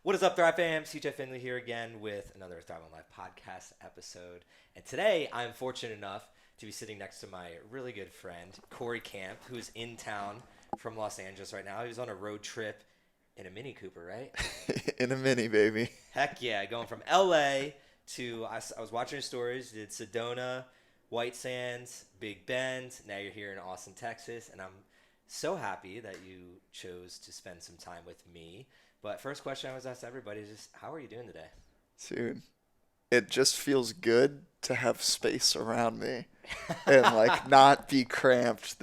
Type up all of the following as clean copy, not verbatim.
What is up, Thrive fam? CJ Finley here again with another Thrive on Life podcast episode. And today I'm fortunate enough to be sitting next to my really good friend, Cory Camp, who's in town from Los Angeles right now. He was on a road trip in a Mini Cooper, right? In a mini, baby. Heck yeah, going from LA to, I was watching your stories, you did Sedona, White Sands, Big Bend. Now you're here in Austin, Texas. And I'm so happy that you chose to spend some time with me. But first question I always ask everybody is just, how are you doing today? Dude, it just feels good to have space around me and like not be cramped.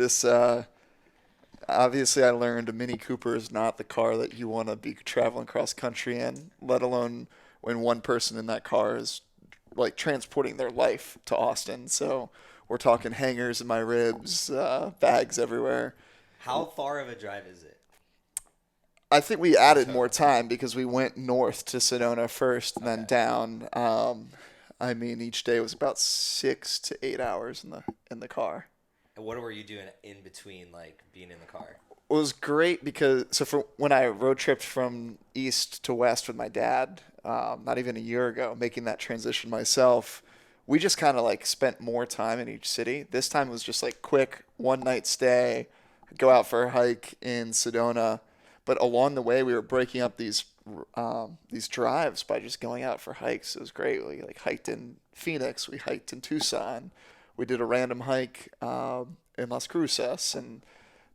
Obviously I learned a Mini Cooper is not the car that you want to be traveling cross country in, let alone when one person in that car is like transporting their life to Austin. So we're talking hangers in my ribs, bags everywhere. How far of a drive is it? I think we added more time because we went north to Sedona first and then down. Each day was about 6 to 8 hours in the car. And what were you doing in between, like, being in the car? It was great because for when I road tripped from east to west with my dad, not even a year ago, making that transition myself, we just kind of like spent more time in each city. This time it was just like quick one night stay, go out for a hike in Sedona. But along the way, we were breaking up these drives by just going out for hikes. It was great. We like hiked in Phoenix. We hiked in Tucson. We did a random hike in Las Cruces, and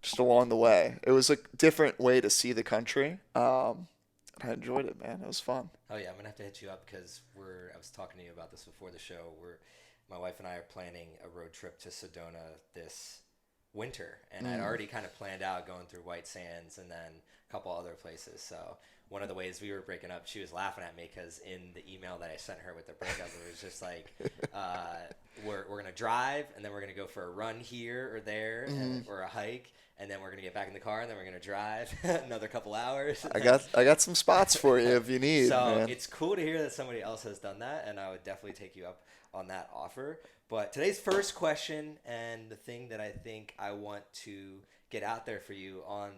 just along the way, it was a different way to see the country. I enjoyed it, man. It was fun. Oh yeah, I'm gonna have to hit you up because I was talking to you about this before the show. My wife and I are planning a road trip to Sedona this winter, and I'd already kind of planned out going through White Sands and then a couple other places. So one of the ways we were breaking up, she was laughing at me because in the email that I sent her with the breakup, it was just like, we're gonna drive and then we're gonna go for a run here or there or a hike, and then we're gonna get back in the car and then we're gonna drive another couple hours. I got some spots for you if you need. So man. It's cool to hear that somebody else has done that, and I would definitely take you up on that offer. But today's first question, and the thing that I think I want to get out there for you on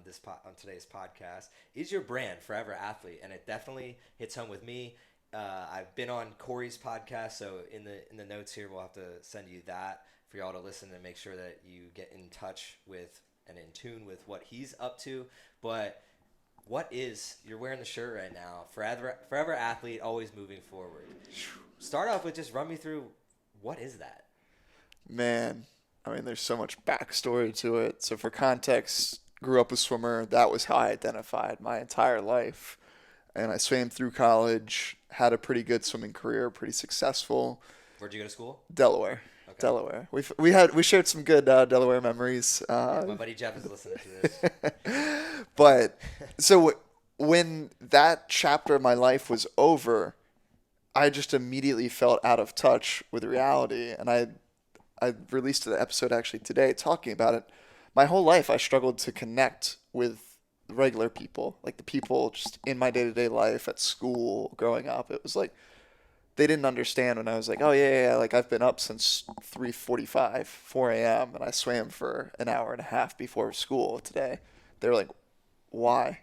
today's podcast, is your brand, Forever Athlete, and it definitely hits home with me. I've been on Cory's podcast, so in the notes here, we'll have to send you that for y'all to listen and make sure that you get in touch with and in tune with what he's up to. But you're wearing the shirt right now, Forever Athlete, always moving forward. Start off with just run me through, what is that? Man, there's so much backstory to it. So for context, grew up a swimmer. That was how I identified my entire life. And I swam through college, had a pretty good swimming career, pretty successful. Where'd you go to school? Delaware. Okay. Delaware. We shared some good Delaware memories. Yeah, my buddy Jeff is listening to this. But so when that chapter of my life was over, I just immediately felt out of touch with reality. And I released an episode actually today talking about it. My whole life I struggled to connect with regular people, like the people just in my day-to-day life at school growing up. It was like they didn't understand when I was like, oh yeah, like I've been up since 3:45, 4 a.m. and I swam for an hour and a half before school today. They were like, why?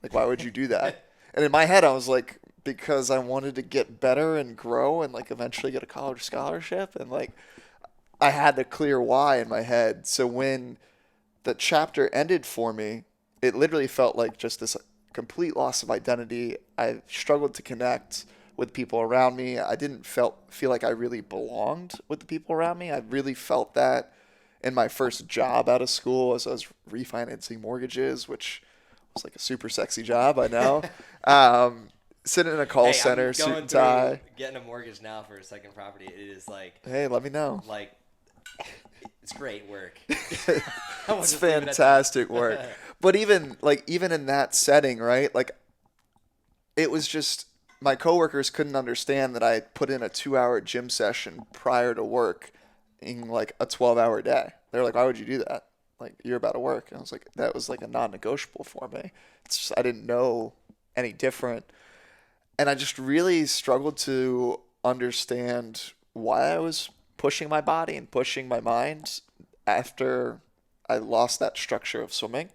Like, why would you do that? And in my head I was like, because I wanted to get better and grow and like eventually get a college scholarship, and like I had a clear why in my head. So when the chapter ended for me, it literally felt like just this complete loss of identity. I struggled to connect with people around me. I didn't feel like I really belonged with the people around me. I really felt that in my first job out of school as I was refinancing mortgages, which was like a super sexy job, I know. Sitting in a call center, suit and tie. Getting a mortgage now for a second property, it is like, hey, let me know. Like, it's great work. It's fantastic work. But even in that setting, right? Like, it was just my coworkers couldn't understand that I put in a 2-hour gym session prior to work in like a 12-hour day. They're like, why would you do that? Like, you're about to work. And I was like, that was like a non-negotiable for me. It's just, I didn't know any different. And I just really struggled to understand why I was pushing my body and pushing my mind after I lost that structure of swimming.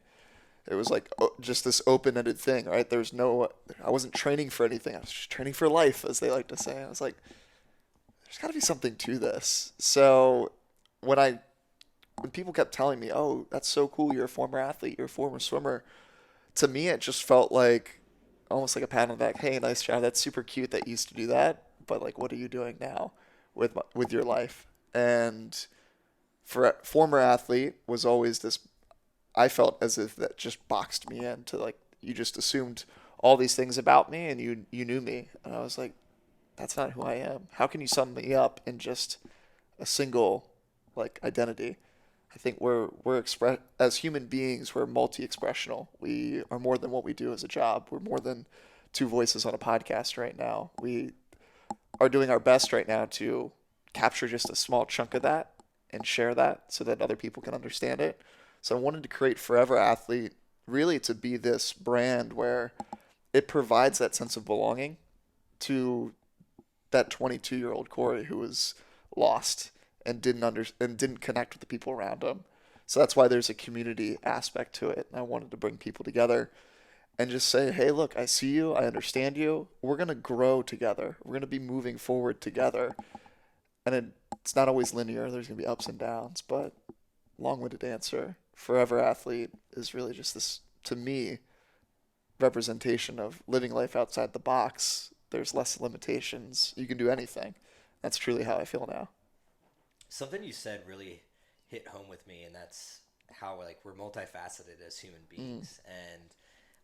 It was like just this open-ended thing, right? I wasn't training for anything. I was just training for life, as they like to say. I was like, there's got to be something to this. So when when people kept telling me, "Oh, that's so cool. You're a former athlete. You're a former swimmer," to me, it just felt like almost like a pat on the back. Hey, nice job. That's super cute that you used to do that. But like, what are you doing now with your life? And for a former athlete was always this. I felt as if that just boxed me in to like you just assumed all these things about me and you knew me, and I was like, that's not who I am. How can you sum me up in just a single like identity? I think we're express as human beings, we're multi-expressional. We are more than what we do as a job. We're more than two voices on a podcast right now. We are doing our best right now to capture just a small chunk of that and share that so that other people can understand it. So I wanted to create Forever Athlete really to be this brand where it provides that sense of belonging to that 22-year-old Cory who was lost and didn't connect with the people around him. So that's why there's a community aspect to it. And I wanted to bring people together and just say, hey, look, I see you, I understand you. We're gonna grow together. We're gonna be moving forward together. And it's not always linear. There's gonna be ups and downs, but long-winded answer. Forever Athlete is really just this, to me, representation of living life outside the box. There's less limitations. You can do anything. That's truly how I feel now. Something you said really hit home with me, and that's how like we're multifaceted as human beings. And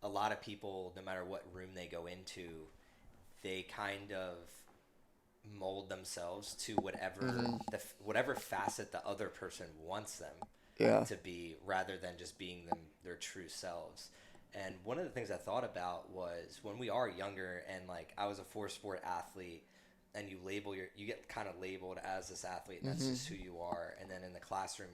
a lot of people, no matter what room they go into, they kind of mold themselves to whatever facet the other person wants them to be, rather than just being their true selves. And one of the things I thought about was when we are younger, and like I was a 4-sport athlete, and you get kind of labeled as this athlete, and that's just who you are. And then in the classroom,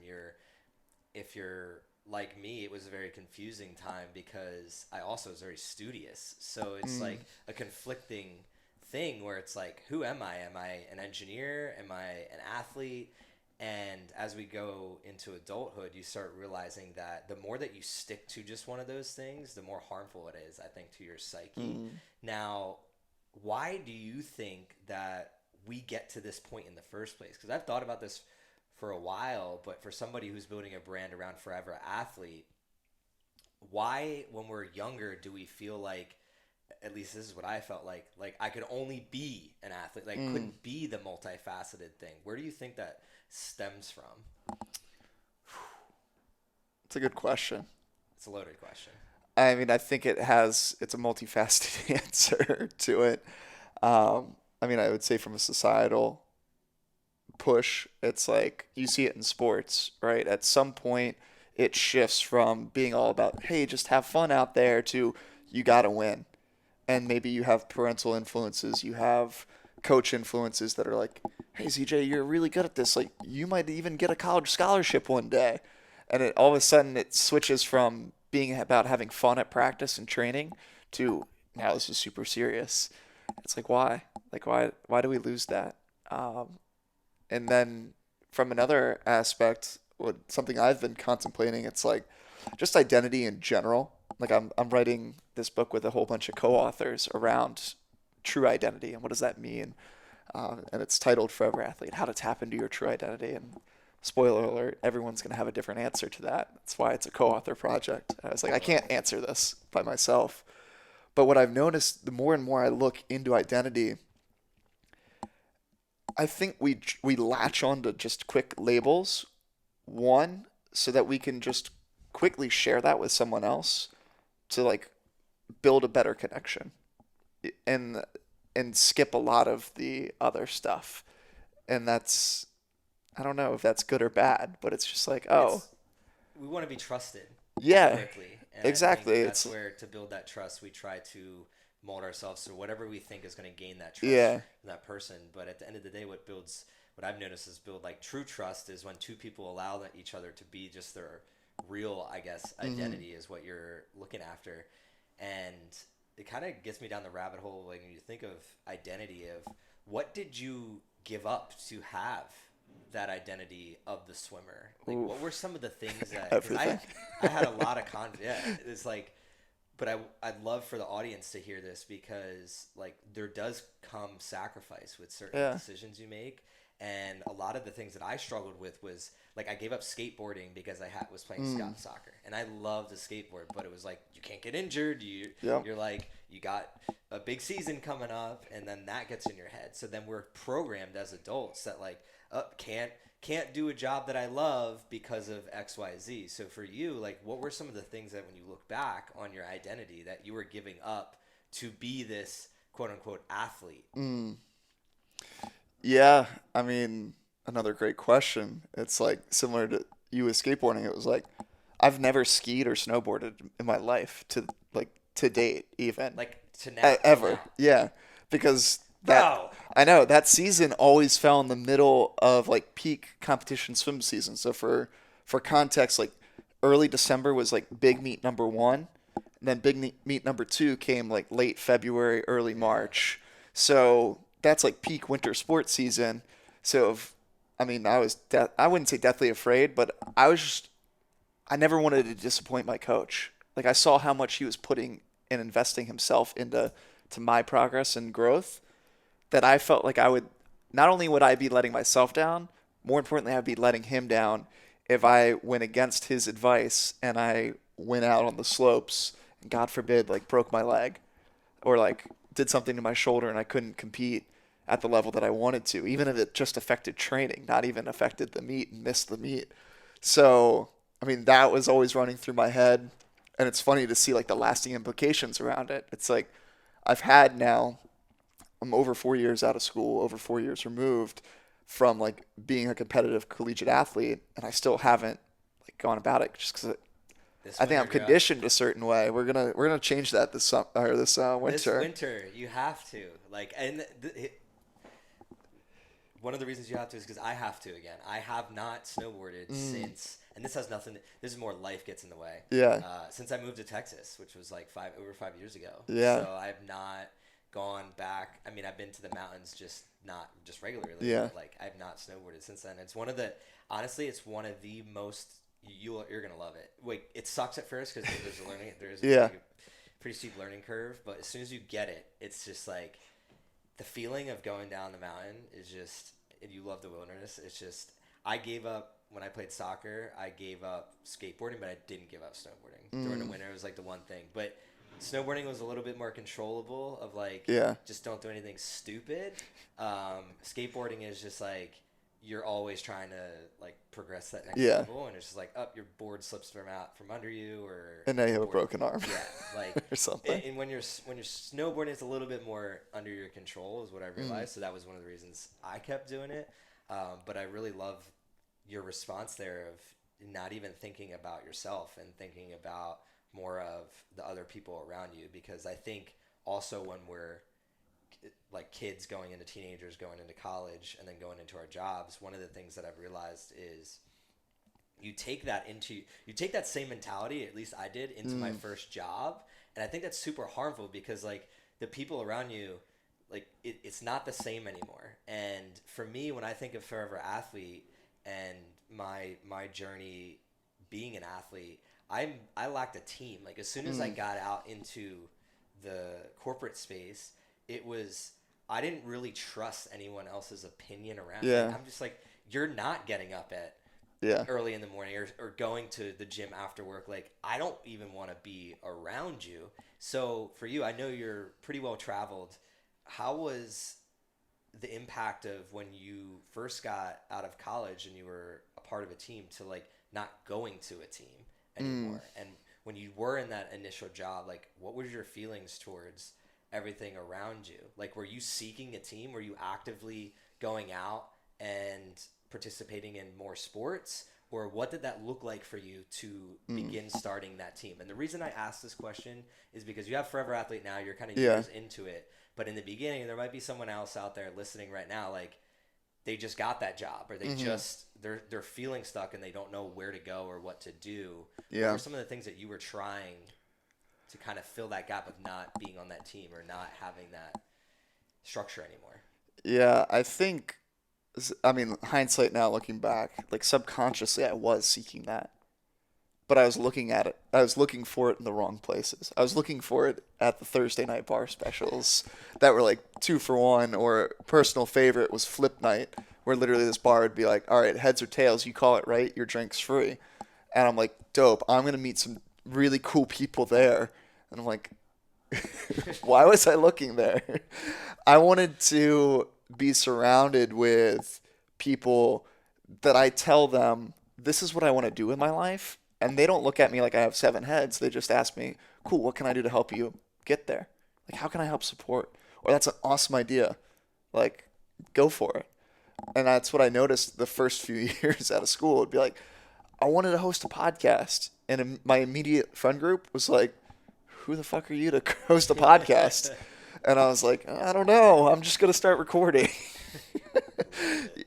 if you're like me, it was a very confusing time because I also was very studious. So it's like a conflicting thing where it's like, who am I? Am I an engineer? Am I an athlete? And as we go into adulthood, you start realizing that the more that you stick to just one of those things, the more harmful it is, I think, to your psyche. Now, why do you think that we get to this point in the first place? Because I've thought about this for a while, but for somebody who's building a brand around Forever Athlete, why, when we're younger, do we feel like, at least this is what I felt like I could only be an athlete, like couldn't be the multifaceted thing? Where do you think that stems from? It's a good question. It's a loaded question. I mean, I think it's a multifaceted answer to it. I mean, I would say from a societal push, it's like you see it in sports, right? At some point, it shifts from being all about, hey, just have fun out there to you got to win. And maybe you have parental influences, you have coach influences that are like, hey, ZJ, you're really good at this. Like, you might even get a college scholarship one day. And all of a sudden, it switches from being about having fun at practice and training to now this is super serious. It's like, why? Like, why do we lose that? And then from another aspect, something I've been contemplating, it's like just identity in general. Like I'm writing this book with a whole bunch of co-authors around true identity and what does that mean? And it's titled Forever Athlete, How to Tap into Your True Identity. And spoiler alert, everyone's going to have a different answer to that. That's why it's a co-author project. I was like, I can't answer this by myself. But what I've noticed, the more and more I look into identity, I think we latch on to just quick labels. One, so that we can just quickly share that with someone else to like build a better connection and skip a lot of the other stuff. And that's, I don't know if that's good or bad, but it's just like, we want to be trusted. Yeah, Quickly. And exactly. I think that's where, to build that trust, we try to mold ourselves to whatever we think is going to gain that trust from that person. But at the end of the day, what I've noticed is build like true trust is when two people allow each other to be just their real, I guess, identity is what you're looking after. And it kind of gets me down the rabbit hole when you think of identity, of what did you give up to have that identity of the swimmer? Like, Oof. what were some of the things that? Because Everything. I had a lot of yeah, it's like, but I'd love for the audience to hear this because like there does come sacrifice with certain Yeah. decisions you make. And a lot of the things that I struggled with was like I gave up skateboarding because was playing soccer, and I loved to skateboard, but it was like you can't get injured. Yep. You're like you got a big season coming up, and then that gets in your head. So then we're programmed as adults that like can't do a job that I love because of X, Y, Z. So for you, like what were some of the things that when you look back on your identity that you were giving up to be this quote unquote athlete? Yeah, I mean, another great question. It's like similar to you with skateboarding. It was like I've never skied or snowboarded in my life to date even. Like to now, Ever. now. Yeah, because Bro. I know that season always fell in the middle of like peak competition swim season. So for context, like early December was like big meet number 1, and then big meet number 2 came like late February, early March. So that's like peak winter sports season. So I mean, I wouldn't say deathly afraid, but I never wanted to disappoint my coach. Like I saw how much he was putting and investing himself into my progress and growth, that I felt like I would not only would I be letting myself down, more importantly I'd be letting him down if I went against his advice and I went out on the slopes and God forbid like broke my leg or like did something to my shoulder and I couldn't compete at the level that I wanted to, even if it just affected training, not even affected the meet and missed the meet. So, I mean, that was always running through my head. And it's funny to see like the lasting implications around it. It's like I'm over 4 years out of school, over 4 years removed from like being a competitive collegiate athlete, and I still haven't like gone about it just because I think I'm conditioned a certain way. We're gonna change that this winter. This winter, you have to like, and one of the reasons you have to is because I have to again. I have not snowboarded since, and this has nothing. This is more life gets in the way. Yeah. Since I moved to Texas, which was like over 5 years ago. Yeah. So I have not gone back. I mean, I've been to the mountains, just not just regularly. Yeah. But like I've not snowboarded since then. It's one of the it's one of the most you're gonna love it. Wait, it sucks at first because there's a pretty steep learning curve, but as soon as you get it, it's just like the feeling of going down the mountain is just, and you love the wilderness. It's just, I gave up when I played soccer. I gave up skateboarding, but I didn't give up snowboarding. During the winter, it was like the one thing. But snowboarding was a little bit more controllable of like, just don't do anything stupid. Skateboarding is just like, you're always trying to like progress that next level, and it's just like your board slips from under you, and now you have a broken arm, like or something. And when you're snowboarding, it's a little bit more under your control, is what I realized. So that was one of the reasons I kept doing it. But I really love your response there of not even thinking about yourself and thinking about more of the other people around you, because I think also when we're like kids going into teenagers, going into college, and then going into our jobs, one of the things that I've realized is you take that same mentality, at least I did, into my first job. And I think that's super harmful because like the people around you, like it's not the same anymore. And for me, when I think of Forever Athlete and my journey being an athlete, I lacked a team. Like as soon as I got out into the corporate space, I didn't really trust anyone else's opinion around me. I'm just like, you're not getting up at early in the morning or going to the gym after work. Like, I don't even want to be around you. So for you, I know you're pretty well traveled. How was the impact of when you first got out of college and you were a part of a team to like not going to a team anymore? And when you were in that initial job, like what was your feelings towards everything around you? Like, were you seeking a team? Were you actively going out and participating in more sports? Or what did that look like for you to begin starting that team? And the reason I asked this question is because you have Forever Athlete now, you're kind of years into it. But in the beginning, there might be someone else out there listening right now, like they just got that job, or they they're feeling stuck and they don't know where to go or what to do. What are some of the things that you were trying to kind of fill that gap of not being on that team or not having that structure anymore? Yeah, I think I mean, hindsight now, looking back, like subconsciously, I was seeking that, but I was looking at it. I was looking for it in the wrong places. I was looking for it at the Thursday night bar specials that were like 2 for 1, or personal favorite was Flip Night, where literally this bar would be like, all right, heads or tails, you call it right, your drink's free. And I'm like, dope, I'm going to meet some really cool people there. And I'm like, why was I looking there? I wanted to be surrounded with people that I tell them this is what I want to do in my life, and they don't look at me like I have 7 heads. They just ask me, "Cool, what can I do to help you get there? Like, how can I help support?" Or that's an awesome idea. Like, go for it. And that's what I noticed the first few years out of school. It'd be like, I wanted to host a podcast, and my immediate friend group was like, who the fuck are you to host a podcast? And I was like, I don't know. I'm just going to start recording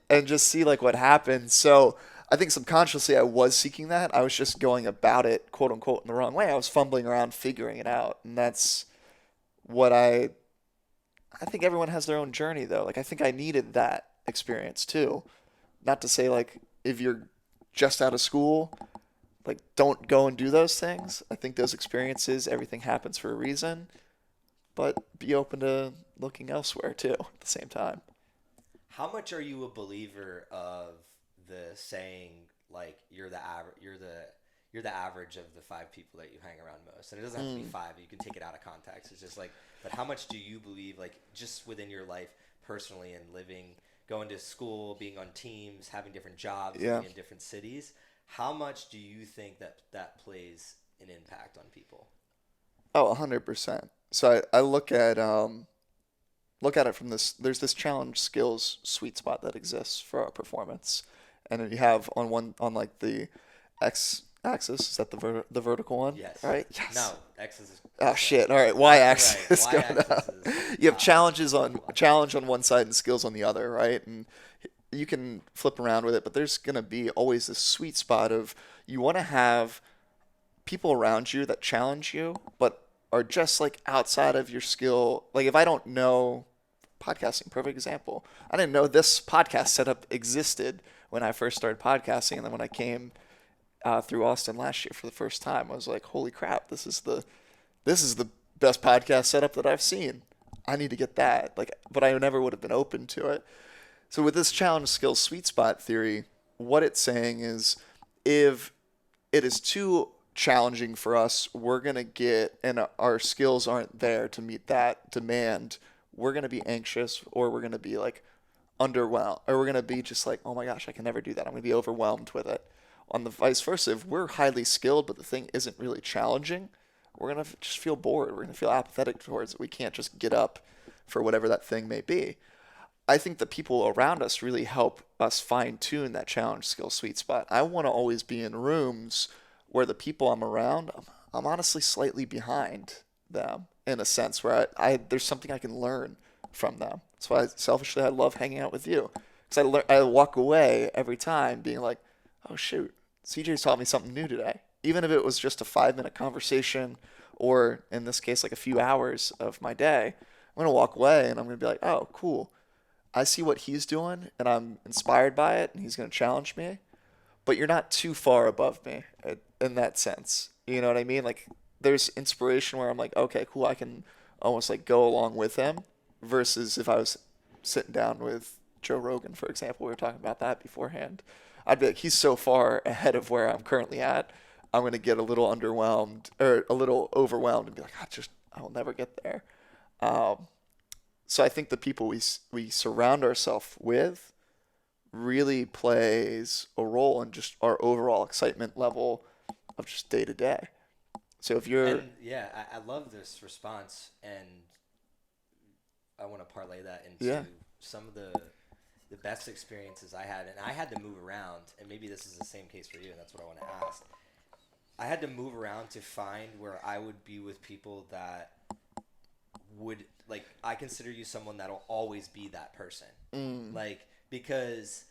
and just see like what happens. So I think subconsciously I was seeking that. I was just going about it, quote unquote, in the wrong way. I was fumbling around figuring it out. And that's what I think everyone has their own journey though. Like I think I needed that experience too. Not to say like if you're just out of school, like don't go and do those things. I think those experiences, everything happens for a reason, but be open to looking elsewhere too at the same time. How much are you a believer of the saying like you're the average you're the average of the 5 people that you hang around most? And it doesn't have to be 5. You can take it out of context. It's just like, but how much do you believe, like just within your life personally and living, going to school, being on teams, having different jobs, Yeah. living in different cities, how much do you think that plays an impact on people? Oh, 100%. So I look at it from this. There's this challenge skills sweet spot that exists for our performance, and you have on like the x axis. Is that the vertical one? Yes. Right. Yes. No, X is. Oh shit! All right, y-axis Right. going Y-axis up. is You have challenge on one side and skills on the other, right? And you can flip around with it, but there's gonna be always this sweet spot of you want to have people around you that challenge you, but are just like outside of your skill. Like if I don't know podcasting, perfect example. I didn't know this podcast setup existed when I first started podcasting, and then when I came through Austin last year for the first time, I was like, holy crap, this is the best podcast setup that I've seen. I need to get that. Like, but I never would have been open to it. So with this challenge skills sweet spot theory, what it's saying is if it is too challenging for us, we're going to get, and our skills aren't there to meet that demand, we're going to be anxious, or we're going to be like underwhelmed, or we're going to be just like, oh my gosh, I can never do that. I'm going to be overwhelmed with it. On the vice versa, if we're highly skilled, but the thing isn't really challenging, we're going to just feel bored. We're going to feel apathetic towards it. We can't just get up for whatever that thing may be. I think the people around us really help us fine tune that challenge skill sweet spot. I want to always be in rooms where the people I'm around, I'm honestly slightly behind them in a sense where I there's something I can learn from them. That's why selfishly I love hanging out with you because I walk away every time being like, oh shoot, CJ's taught me something new today. Even if it was just a 5-minute conversation, or in this case like a few hours of my day, I'm gonna walk away and I'm gonna be like, oh cool, I see what he's doing and I'm inspired by it, and he's gonna challenge me. But you're not too far above me in that sense. You know what I mean? Like there's inspiration where I'm like, okay, cool, I can almost like go along with him versus if I was sitting down with Joe Rogan, for example, we were talking about that beforehand. I'd be like, he's so far ahead of where I'm currently at. I'm going to get a little underwhelmed or a little overwhelmed and be like, I'll never get there. Um, so I think the people we surround ourselves with really plays a role in just our overall excitement level of just day to day. So if you're And yeah, I love this response, and I want to parlay that into yeah some of the best experiences I had, and I had to move around, and maybe this is the same case for you, and that's what I want to ask. I had to move around to find where I would be with people that would, like, I consider you someone that'll always be that person. Like, because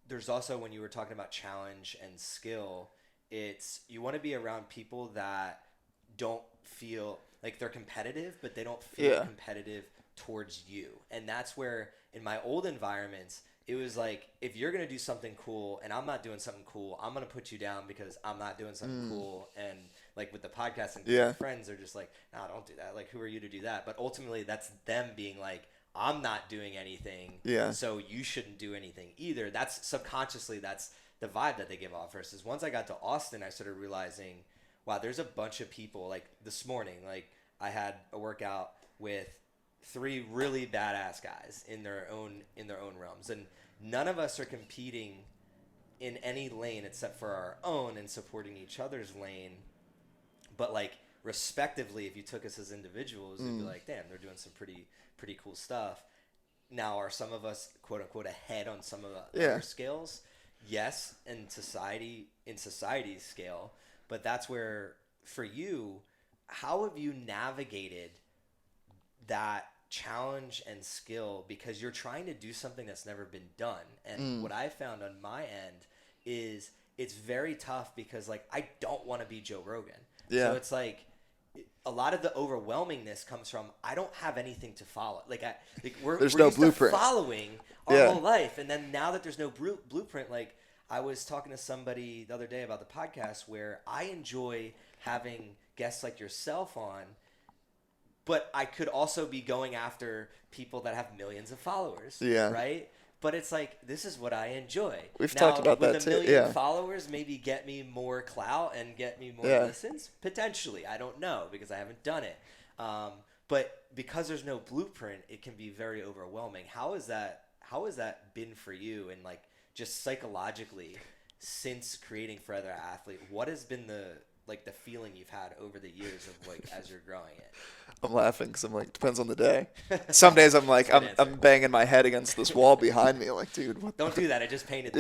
there's also, when you were talking about challenge and skill, it's, you want to be around people that don't feel like they're competitive, but they don't feel competitive towards you. And that's where in my old environments, it was like, if you're going to do something cool and I'm not doing something cool, I'm going to put you down because I'm not doing something cool. And like with the podcast and my friends, they're just like, no, don't do that. Like, who are you to do that? But ultimately that's them being like, I'm not doing anything. So you shouldn't do anything either. That's subconsciously, that's the vibe that they give off. Versus once I got to Austin, I started realizing, wow, there's a bunch of people. Like this morning, like I had a workout with 3 really badass guys in their own realms, and none of us are competing in any lane except for our own and supporting each other's lane. But like respectively, if you took us as individuals, you'd be like, damn, they're doing some pretty cool stuff. Now, are some of us quote unquote ahead on some of the other scales? Yes, in society's scale, but that's where, for you, how have you navigated that challenge and skill, because you're trying to do something that's never been done? And what I found on my end is it's very tough because like I don't want to be Joe Rogan. So it's like a lot of the overwhelmingness comes from I don't have anything to follow. We're no used blueprint. to following our whole life, and then now that there's no blueprint, like I was talking to somebody the other day about the podcast where I enjoy having guests like yourself on, but I could also be going after people that have millions of followers, right? But it's like, this is what I enjoy. We've talked about that too. Would a million followers maybe get me more clout and get me more listens? Potentially. I don't know because I haven't done it. But because there's no blueprint, it can be very overwhelming. How has that been for you? And like just psychologically, since creating For Other Athlete, what has been the feeling you've had over the years of like as you're growing it? I'm laughing because I'm like, depends on the day. Some days I'm like, I'm banging my head against this wall behind me. Like, dude, don't do that. I just painted.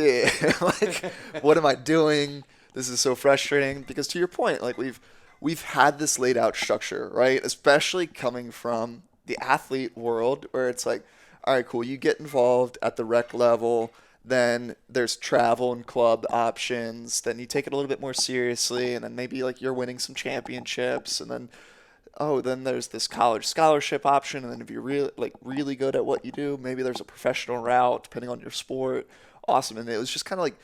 Like, what am I doing? This is so frustrating. Because to your point, like we've had this laid out structure, right? Especially coming from the athlete world, where it's like, all right, cool. You get involved at the rec level. Then there's travel and club options. Then you take it a little bit more seriously, and then maybe like you're winning some championships, and then then there's this college scholarship option, and then if you're really good at what you do, maybe there's a professional route depending on your sport. Awesome. And it was just kind of like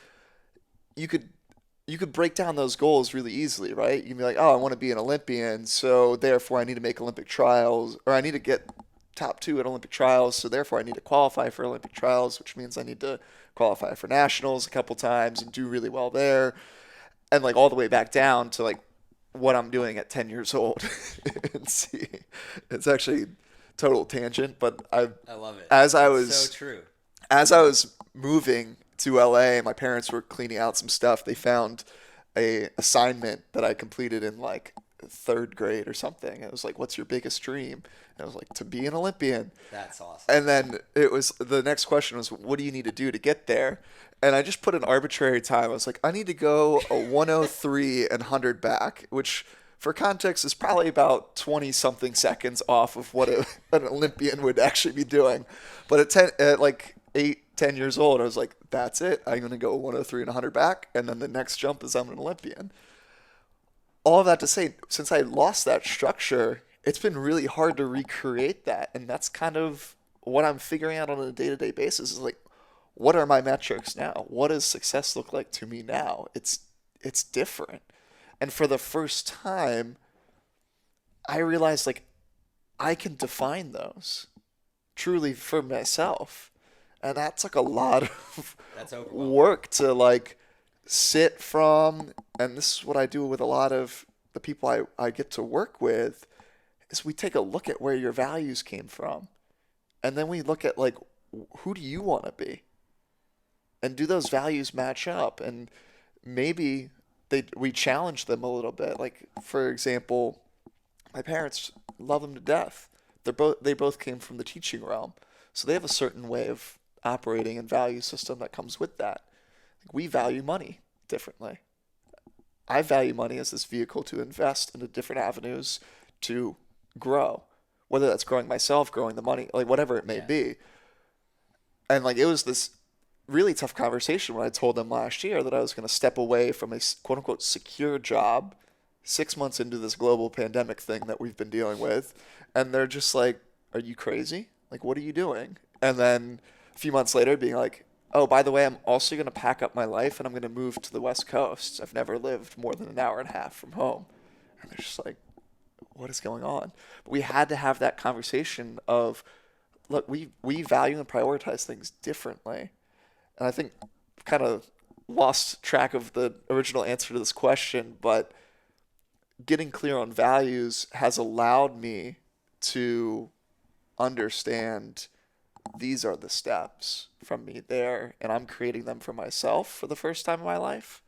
you could break down those goals really easily, right? You can be like, oh, I want to be an Olympian, so therefore I need to make Olympic trials, or I need to get top 2 at Olympic trials, so therefore I need to qualify for Olympic trials, which means I need to qualify for nationals a couple times and do really well there, and like all the way back down to like what I'm doing at 10 years old. And see, it's actually total tangent, but I love it. So true. As I was moving to LA, my parents were cleaning out some stuff. They found a assignment that I completed in like 3rd grade or something. It was like, what's your biggest dream? And I was like, to be an Olympian. That's awesome. And then the next question was, what do you need to do to get there? And I just put an arbitrary time. I was like, I need to go a 103 and 100 back, which for context is probably about 20 something seconds off of what an Olympian would actually be doing. But at like 8-10 years old, I was like, that's it. I'm going to go 103 and 100 back. And then the next jump is I'm an Olympian. All of that to say, since I lost that structure, it's been really hard to recreate that. And that's kind of what I'm figuring out on a day-to-day basis is like, what are my metrics now? What does success look like to me now? It's different. And for the first time, I realized like I can define those truly for myself. And that's like a lot of work to like sit from. And this is what I do with a lot of the people I get to work with is we take a look at where your values came from. And then we look at like, who do you want to be? And do those values match up? And maybe we challenge them a little bit. Like, for example, my parents love them to death. They both came from the teaching realm. So they have a certain way of operating and value system that comes with that. Like, we value money differently. I value money as this vehicle to invest into different avenues to grow, whether that's growing myself, growing the money, like whatever it may be. And like, it was this really tough conversation when I told them last year that I was going to step away from a quote unquote secure job 6 months into this global pandemic thing that we've been dealing with. And they're just like, are you crazy? Like, what are you doing? And then a few months later being like, oh, by the way, I'm also going to pack up my life and I'm going to move to the West Coast. I've never lived more than an hour and a half from home. And they're just like, what is going on? But we had to have that conversation of, look, we value and prioritize things differently. And I think I've kind of lost track of the original answer to this question, but getting clear on values has allowed me to understand these are the steps from me there, and I'm creating them for myself for the first time in my life.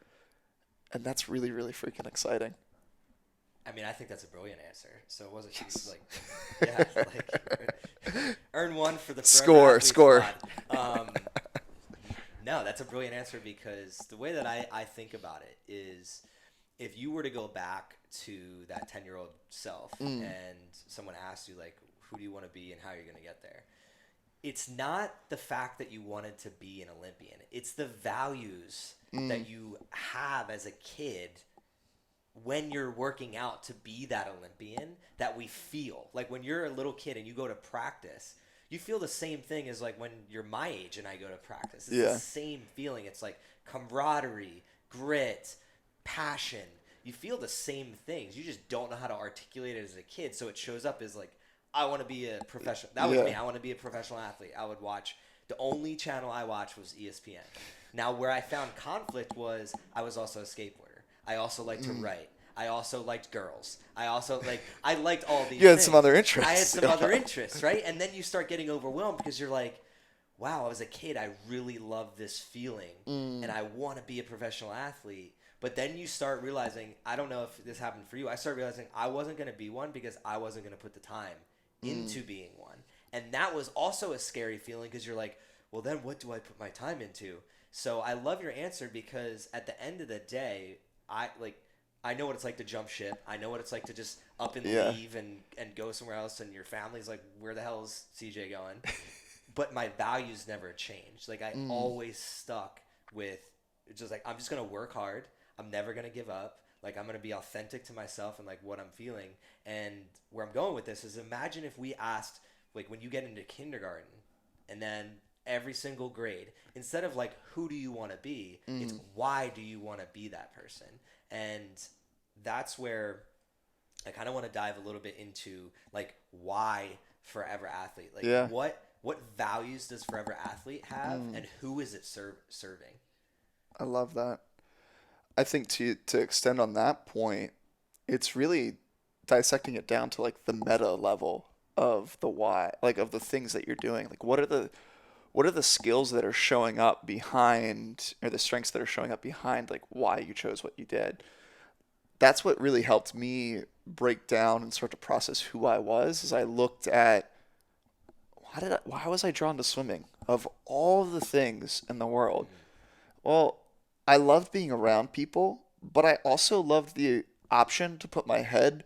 And that's really, really freaking exciting. I mean, I think that's a brilliant answer. So it wasn't just like, yeah, like earn one for the Forever Athlete Score. Squad. No, that's a brilliant answer because the way that I think about it is if you were to go back to that 10-year-old self and someone asked you, like, who do you want to be and how you're going to get there? It's not the fact that you wanted to be an Olympian. It's the values that you have as a kid when you're working out to be that Olympian that we feel. Like when you're a little kid and you go to practice, you feel the same thing as like when you're my age and I go to practice. It's the same feeling. It's like camaraderie, grit, passion. You feel the same things. You just don't know how to articulate it as a kid. So it shows up as like, I want to be a professional. That was me. I want to be a professional athlete. I would watch. The only channel I watched was ESPN. Now, where I found conflict was I was also a skateboarder. I also liked to write. I also liked girls. I liked all these You had things. some other interests. I had some other interests, right? And then you start getting overwhelmed because you're like, wow, as a kid, I really love this feeling. And I want to be a professional athlete. But then you start realizing, I don't know if this happened for you. I started realizing I wasn't going to be one because I wasn't going to put the time into being one. And that was also a scary feeling because you're like, well, then what do I put my time into? So I love your answer because at the end of the day, I know what it's like to jump ship. I know what it's like to just up and leave and go somewhere else, and your family's like, where the hell is CJ going? But my values never changed. Like I always stuck with just like, I'm just going to work hard. I'm never going to give up. Like, I'm going to be authentic to myself and, like, what I'm feeling. And where I'm going with this is imagine if we asked, like, when you get into kindergarten and then every single grade, instead of, like, who do you want to be, it's why do you want to be that person? And that's where I kind of want to dive a little bit into, like, why Forever Athlete? Like, what values does Forever Athlete have and who is it serving? I love that. I think to extend on that point, it's really dissecting it down to like the meta level of the why, like of the things that you're doing. Like what are the skills that are showing up behind, or the strengths that are showing up behind like why you chose what you did. That's what really helped me break down and start to process who I was as I looked at why was I drawn to swimming of all the things in the world? Well, I loved being around people, but I also loved the option to put my head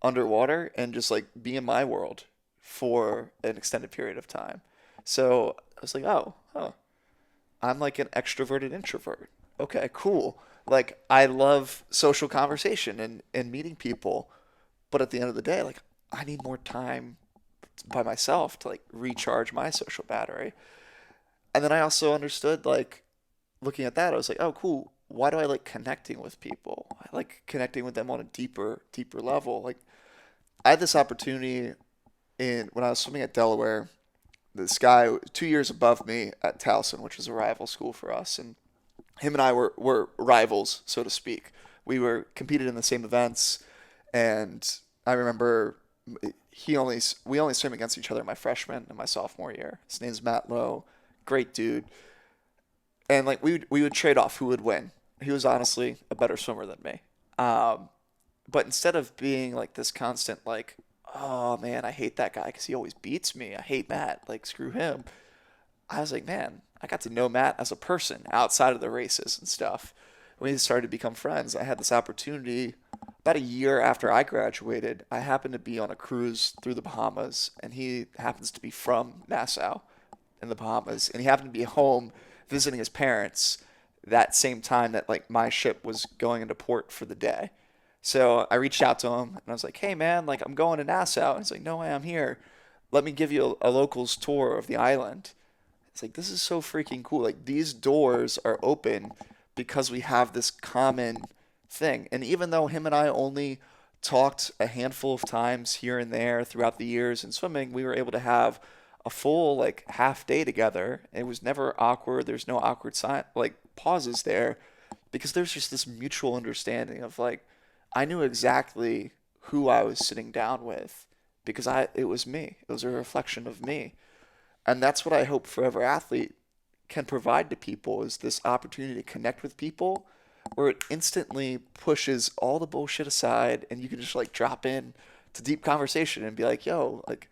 underwater and just like be in my world for an extended period of time. So I was like, oh, I'm like an extroverted introvert. Okay, cool. Like I love social conversation and meeting people, but at the end of the day, like I need more time by myself to like recharge my social battery. And then I also understood like looking at that, I was like, oh, cool. Why do I like connecting with people? I like connecting with them on a deeper level. Like, I had this opportunity when I was swimming at Delaware. This guy, 2 years above me at Towson, which is a rival school for us, and him and I were rivals, so to speak. We were competed in the same events, and I remember we only swam against each other my freshman and my sophomore year. His name's Matt Lowe, great dude. And like we would trade off who would win. He was honestly a better swimmer than me. But instead of being like this constant like, oh man, I hate that guy because he always beats me. I hate Matt. Like screw him. I was like, man, I got to know Matt as a person outside of the races and stuff. We started to become friends. I had this opportunity about a year after I graduated. I happened to be on a cruise through the Bahamas, and he happens to be from Nassau in the Bahamas, and he happened to be home visiting his parents that same time that like my ship was going into port for the day. So I reached out to him and I was like, hey man, like I'm going to Nassau. And he's like, no way, I'm here. Let me give you a locals tour of the island. It's like, this is so freaking cool. Like, these doors are open because we have this common thing. And even though him and I only talked a handful of times here and there throughout the years in swimming, we were able to have a full like half day together. It was never awkward. There's no awkward like pauses there because there's just this mutual understanding of like I knew exactly who I was sitting down with because it was me. It was a reflection of me. And that's what I hope Forever Athlete can provide to people is this opportunity to connect with people where it instantly pushes all the bullshit aside and you can just like drop in to deep conversation and be like, yo, like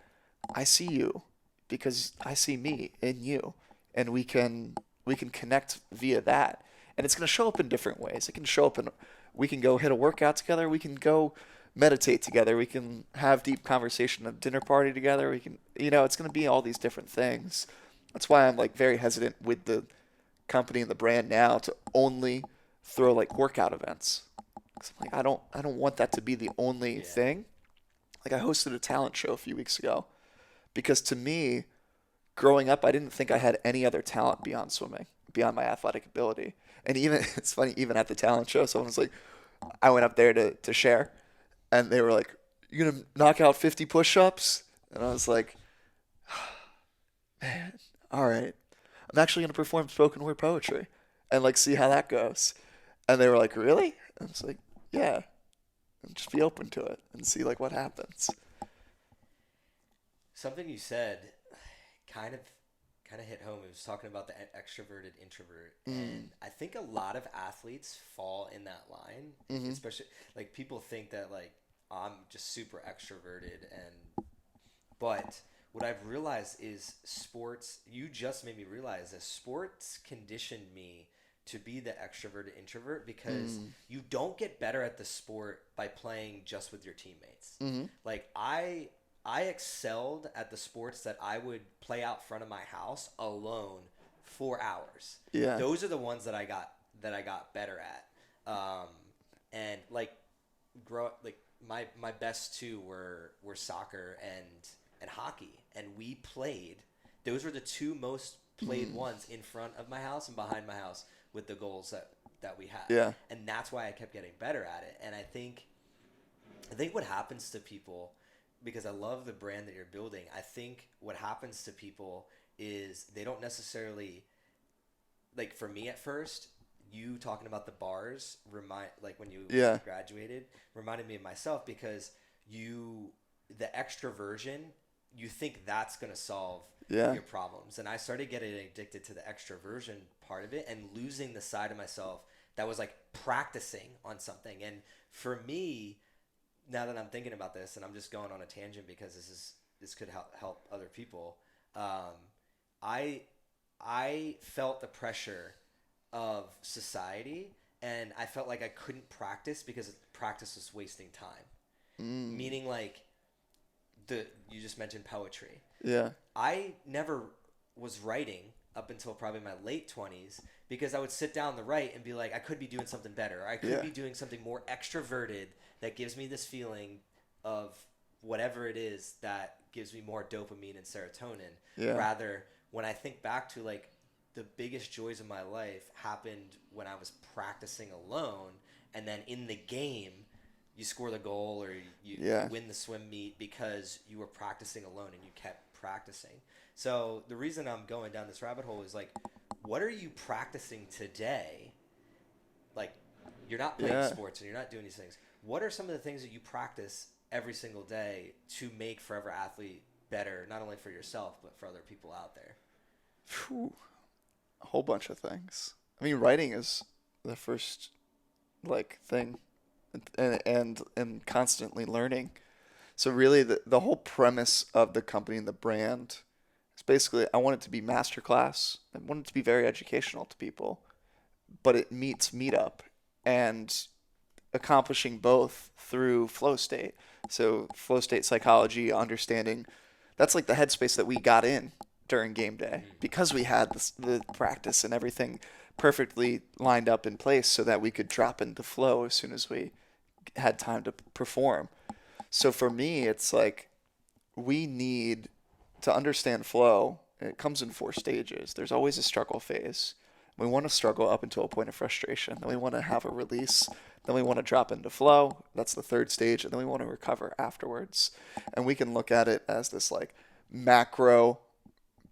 I see you because I see me in you and we can connect via that. And it's going to show up in different ways. It can show up in we can go hit a workout together, we can go meditate together, we can have deep conversation at a dinner party together, we can it's going to be all these different things. That's why I'm like very hesitant with the company and the brand now to only throw like workout events. 'Cause I'm like I don't want that to be the only thing. Like I hosted a talent show a few weeks ago because to me, growing up, I didn't think I had any other talent beyond swimming, beyond my athletic ability. And even it's funny, even at the talent show, someone was like, I went up there to share, and they were like, "You gonna knock out 50 push-ups?" And I was like, "Man, all right. I'm actually gonna perform spoken word poetry, and like see how that goes." And they were like, "Really?" And I was like, "Yeah." And just be open to it and see like what happens. Something you said kind of hit home. It was talking about the extroverted introvert, and I think a lot of athletes fall in that line, especially like people think that like I'm just super extroverted, but what I've realized is sports. You just made me realize that sports conditioned me to be the extroverted introvert because you don't get better at the sport by playing just with your teammates. Like I excelled at the sports that I would play out front of my house alone for hours. Yeah. Those are the ones that I got better at. And like my best two were soccer and hockey, and we played. Those were the two most played ones in front of my house and behind my house with the goals that we had. Yeah. And that's why I kept getting better at it. And I think what happens to people, because I love the brand that you're building, I think what happens to people is they don't necessarily, like for me at first, you talking about the bars when you graduated reminded me of myself because the extroversion, you think that's going to solve your problems. And I started getting addicted to the extroversion part of it and losing the side of myself that was like practicing on something. And for me, now that I'm thinking about this, and I'm just going on a tangent because this could help other people. I felt the pressure of society, and I felt like I couldn't practice because practice was wasting time. Meaning like you just mentioned poetry. Yeah. I never was writing up until probably my late 20s because I would sit down to write and be like, I could be doing something better. I could be doing something more extroverted that gives me this feeling of whatever it is that gives me more dopamine and serotonin. Yeah. Rather, when I think back to like the biggest joys of my life happened when I was practicing alone, and then in the game, you score the goal or you win the swim meet because you were practicing alone and you kept practicing. So the reason I'm going down this rabbit hole is like, what are you practicing today? Like, you're not playing sports and you're not doing these things. What are some of the things that you practice every single day to make Forever Athlete better, not only for yourself, but for other people out there? Whew. A whole bunch of things. I mean, writing is the first like thing, and constantly learning. So really, the whole premise of the company and the brand is basically I want it to be masterclass. I want it to be very educational to people, but it meets meetup and accomplishing both through flow state. So flow state psychology, understanding that's like the headspace that we got in during game day because we had the practice and everything perfectly lined up in place so that we could drop into flow as soon as we had time to perform. So for me, it's like we need to understand flow it comes in 4 stages. There's always a struggle phase. We want to struggle up until a point of frustration. Then we want to have a release. Then we want to drop into flow. That's the 3rd stage. And then we want to recover afterwards. And we can look at it as this like macro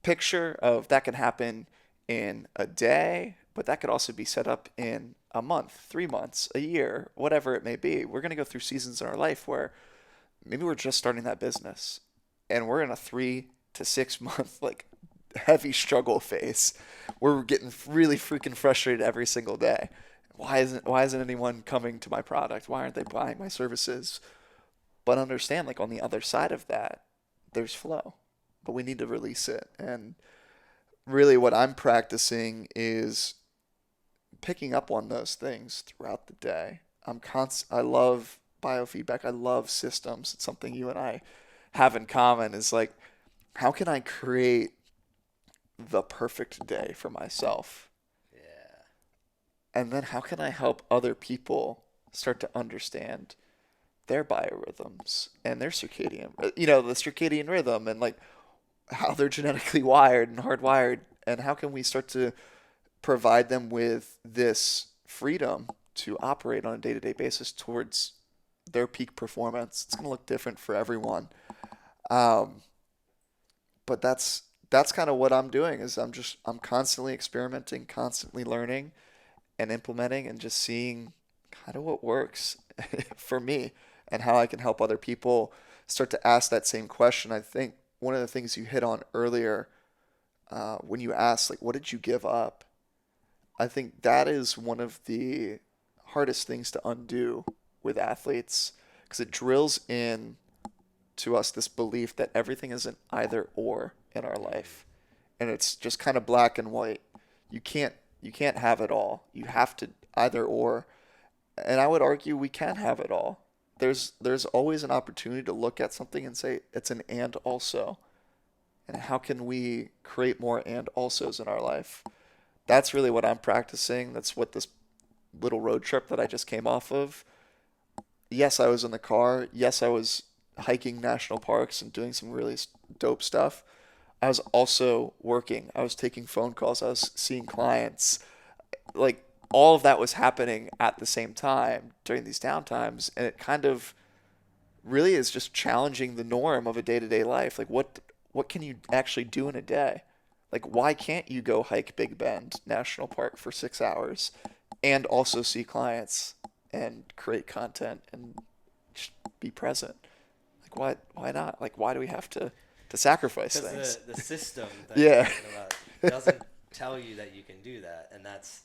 picture of that can happen in a day, but that could also be set up in a month, 3 months, a year, whatever it may be. We're going to go through seasons in our life where maybe we're just starting that business and we're in a 3 to 6 month like heavy struggle phase. We're getting really freaking frustrated every single day. Why isn't anyone coming to my product? Why aren't they buying my services? But understand, like on the other side of that, there's flow. But we need to release it. And really what I'm practicing is picking up on those things throughout the day. I love biofeedback. I love systems. It's something you and I have in common is like, how can I create the perfect day for myself? Yeah. And then how can I help other people start to understand their biorhythms and their the circadian rhythm and like how they're genetically wired and hardwired, and how can we start to provide them with this freedom to operate on a day-to-day basis towards their peak performance. It's going to look different for everyone. But that's kind of what I'm doing is I'm constantly experimenting, constantly learning and implementing and just seeing kind of what works for me and how I can help other people start to ask that same question. I think one of the things you hit on earlier when you asked, like, what did you give up? I think that is one of the hardest things to undo with athletes because it drills in to us this belief that everything is an either or in our life. And it's just kind of black and white. You can't have it all. You have to either or. And I would argue we can have it all. There's always an opportunity to look at something and say it's an and also. And how can we create more and alsos in our life? That's really what I'm practicing. That's what this little road trip that I just came off of. Yes, I was in the car. Yes, I was hiking national parks and doing some really dope stuff. I was also working. I was taking phone calls. I was seeing clients. Like all of that was happening at the same time during these downtimes. And it kind of really is just challenging the norm of a day-to-day life. Like what can you actually do in a day? Like why can't you go hike Big Bend National Park for 6 hours and also see clients and create content and just be present? Like why not? Like why do we have to sacrifice things? Because the system that Yeah. you're talking about doesn't tell you that you can do that, and that's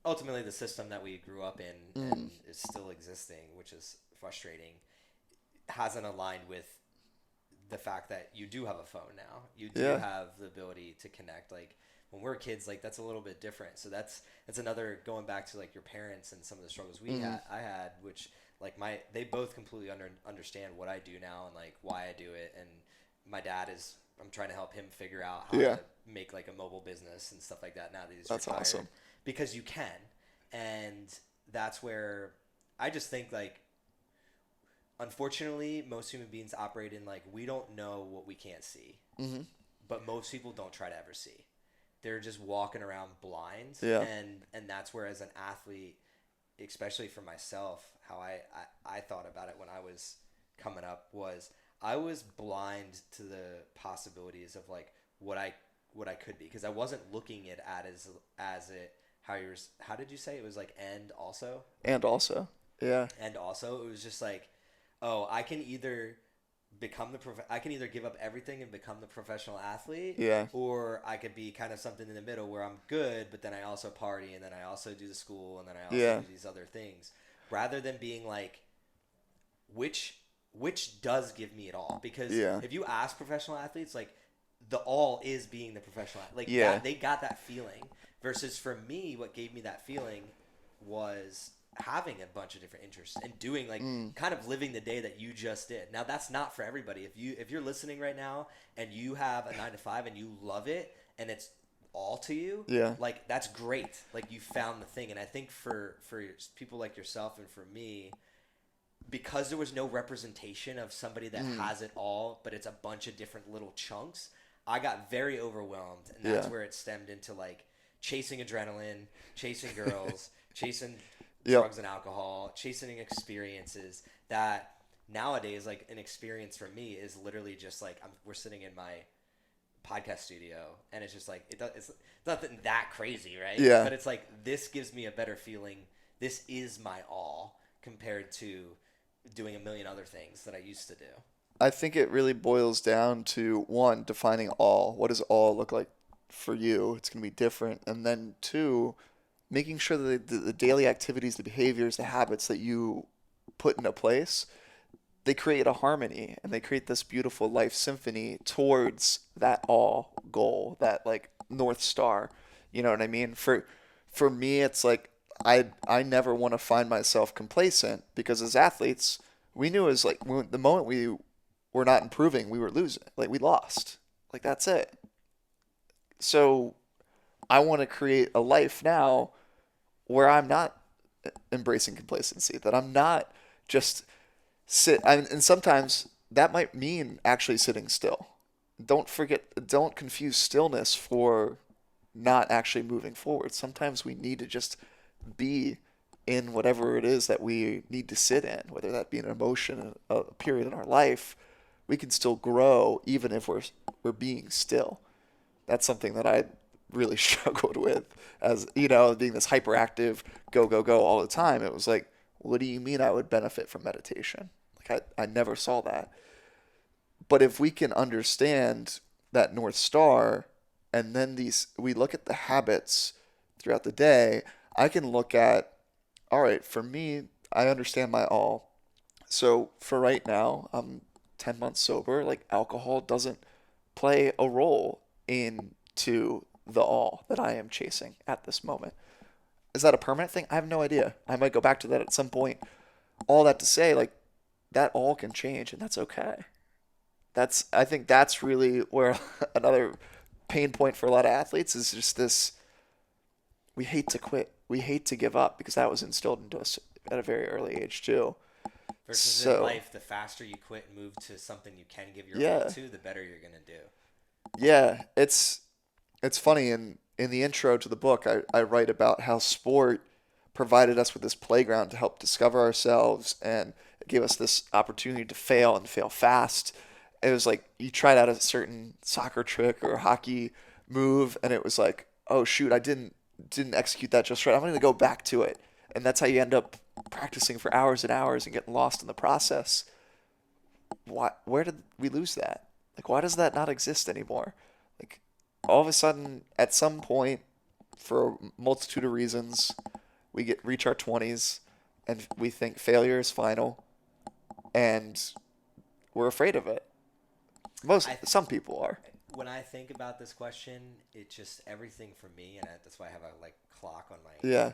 ultimately the system that we grew up in and is still existing, which is frustrating. Hasn't aligned with the fact that you do have a phone now. You do have the ability to connect. Like when we're kids, like that's a little bit different. So that's another going back to like your parents and some of the struggles I had, which like they both completely understand what I do now and like why I do it. And my dad I'm trying to help him figure out how to make like a mobile business and stuff like that now that he's retired. Awesome. Because you can. And that's where I just think like, unfortunately, most human beings operate in like, we don't know what we can't see. Mm-hmm. But most people don't try to ever see. They're just walking around blind. Yeah. And that's where as an athlete, especially for myself, how I thought about it when I was coming up was I was blind to the possibilities of like what I could be, because I wasn't looking at it how did you say it was like and also yeah and also it was just like, oh, I can either give up everything and become the professional athlete, or I could be kind of something in the middle where I'm good, but then I also party, and then I also do the school, and then I also do these other things, rather than being like, which does give me it all. Because if you ask professional athletes, like the all is being the professional athlete. Like they got that feeling, versus for me, what gave me that feeling was having a bunch of different interests and doing like kind of living the day that you just did. Now that's not for everybody. If you're listening right now and you have a 9-to-5 and you love it and it's all to you, like that's great. Like you found the thing. And I think for people like yourself and for me, because there was no representation of somebody that has it all, but it's a bunch of different little chunks, I got very overwhelmed, and that's Yeah. where it stemmed into like chasing adrenaline, chasing girls, chasing Yep. drugs and alcohol, chasing experiences that nowadays, like an experience for me is literally just like we're sitting in my podcast studio and it's just like it's nothing that crazy, right? Yeah. But it's like this gives me a better feeling. This is my all compared to doing a million other things that I used to do. I think it really boils down to one, defining all. What does all look like for you? It's going to be different. And then two, making sure that the daily activities, the behaviors, the habits that you put into place, they create a harmony and they create this beautiful life symphony towards that all goal, that like North Star. You know what I mean? For me, it's like I never want to find myself complacent because as athletes, we knew as like the moment we were not improving, we were losing. Like we lost. Like that's it. So I want to create a life now where I'm not embracing complacency, that I'm not just and sometimes that might mean actually sitting still. Don't confuse stillness for not actually moving forward. Sometimes we need to just be in whatever it is that we need to sit in, whether that be an emotion, a period in our life. We can still grow even if we're being still. That's something that I really struggled with as, being this hyperactive, go, go, go all the time. It was like, what do you mean I would benefit from meditation? Like I never saw that. But if we can understand that North Star and then we look at the habits throughout the day, I can look at, all right, for me, I understand my all. So for right now, I'm 10 months sober. Like alcohol doesn't play a role into the all that I am chasing at this moment. Is that a permanent thing? I have no idea. I might go back to that at some point. All that to say, like, that all can change, and that's okay. I think that's really where another pain point for a lot of athletes is just this. We hate to quit. We hate to give up because that was instilled into us at a very early age too. Versus in life, the faster you quit and move to something you can give your all to, the better you're gonna do. Yeah, it's funny. In the intro to the book, I write about how sport provided us with this playground to help discover ourselves, and it gave us this opportunity to fail and fail fast. It was like you tried out a certain soccer trick or hockey move, and it was like, oh shoot, I didn't execute that just right. I'm going to go back to it, and that's how you end up practicing for hours and hours and getting lost in the process. Where did we lose that? Like, why does that not exist anymore? Like, all of a sudden, at some point, for a multitude of reasons, we reach our 20s, and we think failure is final, and we're afraid of it. Some people are. When I think about this question, it just everything for me, and that's why I have a like clock on my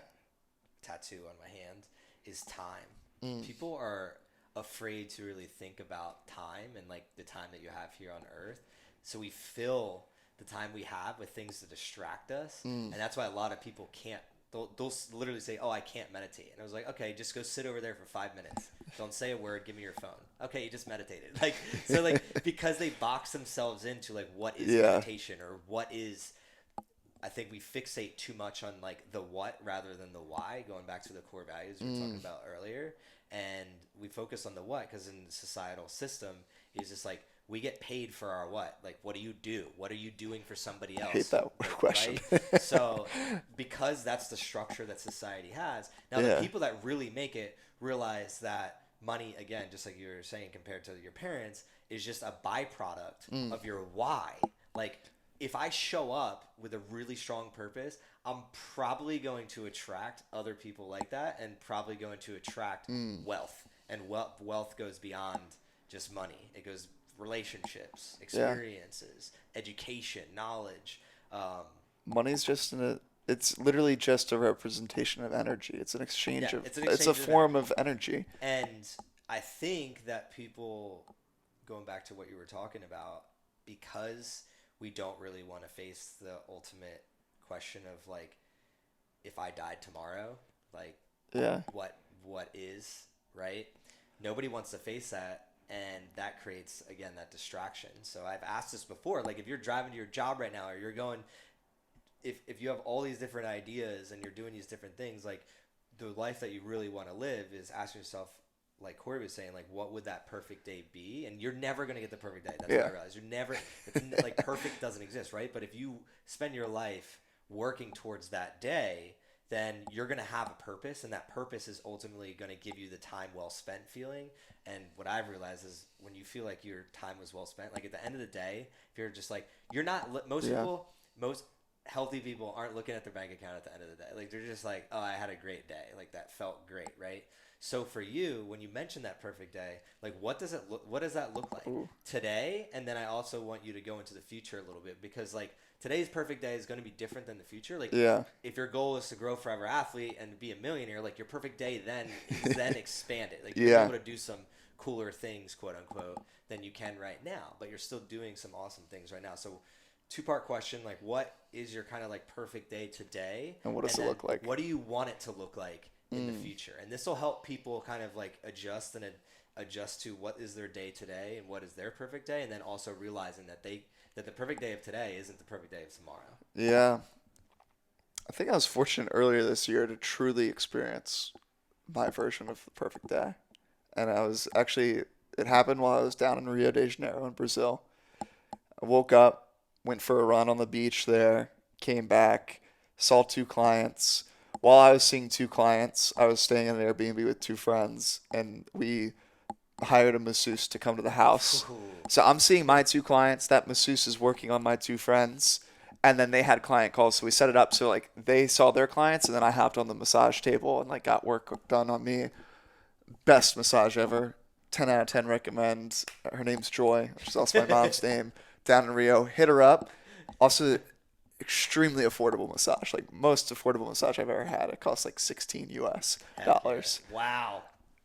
tattoo on my hand, is time. People are afraid to really think about time and like the time that you have here on Earth. So we fill the time we have with things to distract us, and that's why a lot of people can't. They'll literally say, "Oh, I can't meditate," and I was like, "Okay, just go sit over there for 5 minutes. Don't say a word. Give me your phone." Okay, you just meditated. Like so, like because they box themselves into like what is meditation or what is. I think we fixate too much on like the what rather than the why. Going back to the core values we were talking about earlier, and we focus on the what because in the societal system is just like. We get paid for our what? Like, what do you do? What are you doing for somebody else? I hate that question. Right? So, because that's the structure that society has. Now, the people that really make it realize that money, again, just like you were saying, compared to your parents, is just a byproduct of your why. Like, if I show up with a really strong purpose, I'm probably going to attract other people like that and probably going to attract wealth. And wealth goes beyond just money. It goes relationships, experiences, education, knowledge. Money's it's literally just a representation of energy. It's an exchange it's a form of energy. And I think that people, going back to what you were talking about, because we don't really want to face the ultimate question of like, if I died tomorrow, like what is, right? Nobody wants to face that. and that creates, again, that distraction. So I've asked this before, like if you're driving to your job right now, or you're going, if you have all these different ideas and you're doing these different things, like the life that you really want to live is asking yourself, like Cory was saying, like what would that perfect day be? And you're never going to get the perfect day. That's what I realized. You're never, it's like perfect doesn't exist, right? But if you spend your life working towards that day, then you're going to have a purpose, and that purpose is ultimately going to give you the time well spent feeling. And what I've realized is when you feel like your time was well spent, like at the end of the day, if you're just like, you're not, most healthy people aren't looking at their bank account at the end of the day. Like they're just like, oh, I had a great day. Like that felt great, right? So for you, when you mention that perfect day, like what does that look like today? And then I also want you to go into the future a little bit, because like today's perfect day is going to be different than the future. Like if your goal is to grow forever athlete and be a millionaire, like your perfect day then is then expanded. Like you're able to do some cooler things, quote unquote, than you can right now, but you're still doing some awesome things right now. So 2-part question, like what is your kind of like perfect day today? And what does it look like? What do you want it to look like in the future? And this will help people kind of like adjust to what is their day today and what is their perfect day, and then also realizing that the perfect day of today isn't the perfect day of tomorrow. Yeah. I think I was fortunate earlier this year to truly experience my version of the perfect day. And it happened while I was down in Rio de Janeiro in Brazil. I woke up, went for a run on the beach there, came back, saw 2 clients. While I was seeing 2 clients, I was staying in an Airbnb with 2 friends, and we hired a masseuse to come to the house. Ooh. So I'm seeing my 2 clients. That masseuse is working on my 2 friends, and then they had client calls. So we set it up so like they saw their clients, and then I hopped on the massage table and like got work done on me. Best massage ever. 10 out of 10 recommend. Her name's Joy, which is also my mom's name. Down in Rio, hit her up. Also, extremely affordable massage, like most affordable massage I've ever had. It costs like $16 US. Yeah. Wow.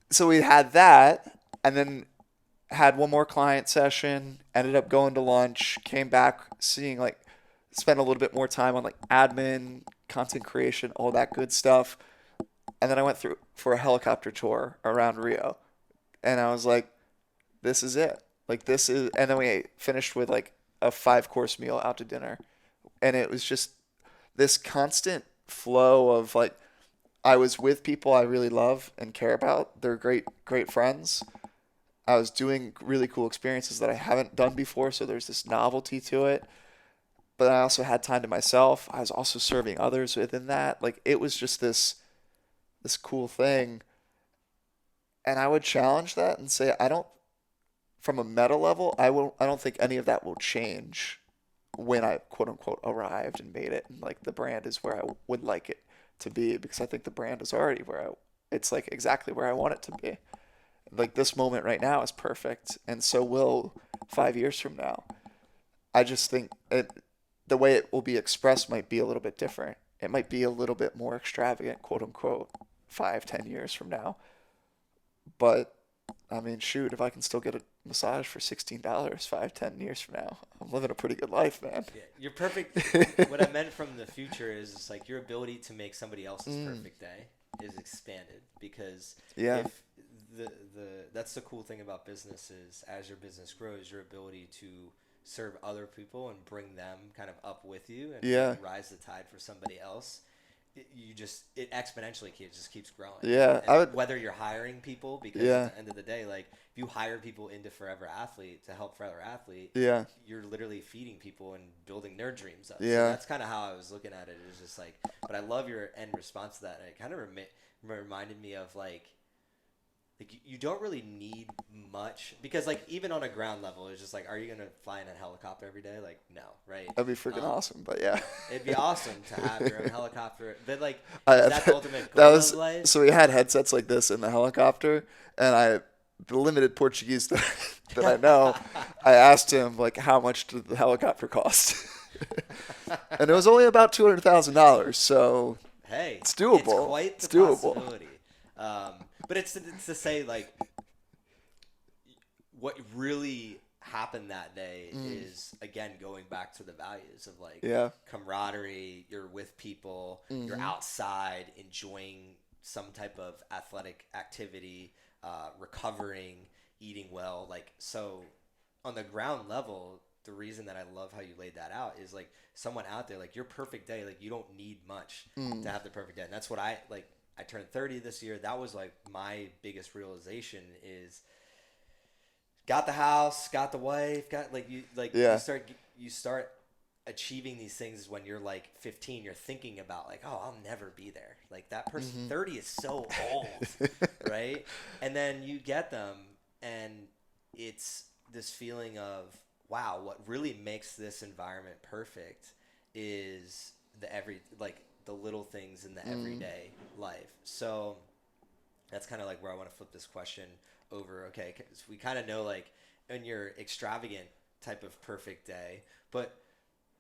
So we had that, and then had one more client session. Ended up going to lunch. Came back, spent a little bit more time on like admin, content creation, all that good stuff. And then I went through for a helicopter tour around Rio, and I was like, "This is it." And then we finished with like a 5-course meal out to dinner. And it was just this constant flow of like, I was with people I really love and care about. They're great, great friends. I was doing really cool experiences that I haven't done before. So there's this novelty to it. But I also had time to myself. I was also serving others within that. Like it was just this cool thing. And I would challenge that and say, from a meta level, I don't think any of that will change when I quote unquote arrived and made it, and like the brand is where I would like it to be, because I think the brand is already it's like exactly where I want it to be. Like this moment right now is perfect, and so will 5 years from now. I just think the way it will be expressed might be a little bit different. It might be a little bit more extravagant, quote unquote, 5-10 years from now. But I mean, shoot, if I can still get a massage for $16 5-10 years from now, I'm living a pretty good life, man. Yeah, you're perfect. What I meant from the future is it's like your ability to make somebody else's perfect day is expanded, because if that's the cool thing about business is as your business grows, your ability to serve other people and bring them kind of up with you and rise the tide for somebody else. It exponentially just keeps growing. Yeah, whether you're hiring people, because at the end of the day, like if you hire people into Forever Athlete to help Forever Athlete, you're literally feeding people and building their dreams up. So that's kind of how I was looking at it. It was just like, but I love your end response to that, and it kind of reminded me of like you don't really need much, because like even on a ground level, it's just like, are you gonna fly in a helicopter every day? Like no, right? That'd be freaking awesome, but yeah. It'd be awesome to have your own helicopter, but like that's the ultimate goal of life. So we had headsets like this in the helicopter, and the limited Portuguese that I know, I asked him like, how much did the helicopter cost? And it was only about $200,000. So hey, it's doable. It's quite the possibility. But it's to say like what really happened that day is, again, going back to the values of like camaraderie. You're with people. You're outside enjoying some type of athletic activity, recovering. eating well. Like, so on the ground level, the reason that I love how you laid that out is like someone out there, like your perfect day, like you don't need much to have the perfect day. And that's what I like. I turned 30 this year. That was like my biggest realization is got the house, got the wife, got Yeah. you start achieving these things when you're like 15. You're thinking about like, oh, I'll never be there. Like that person 30 is so old, right? And then you get them, and it's this feeling of wow, what really makes this environment perfect is the little things in the everyday life. So that's kind of like where I want to flip this question over. Okay, 'cause we kind of know like in your extravagant type of perfect day, but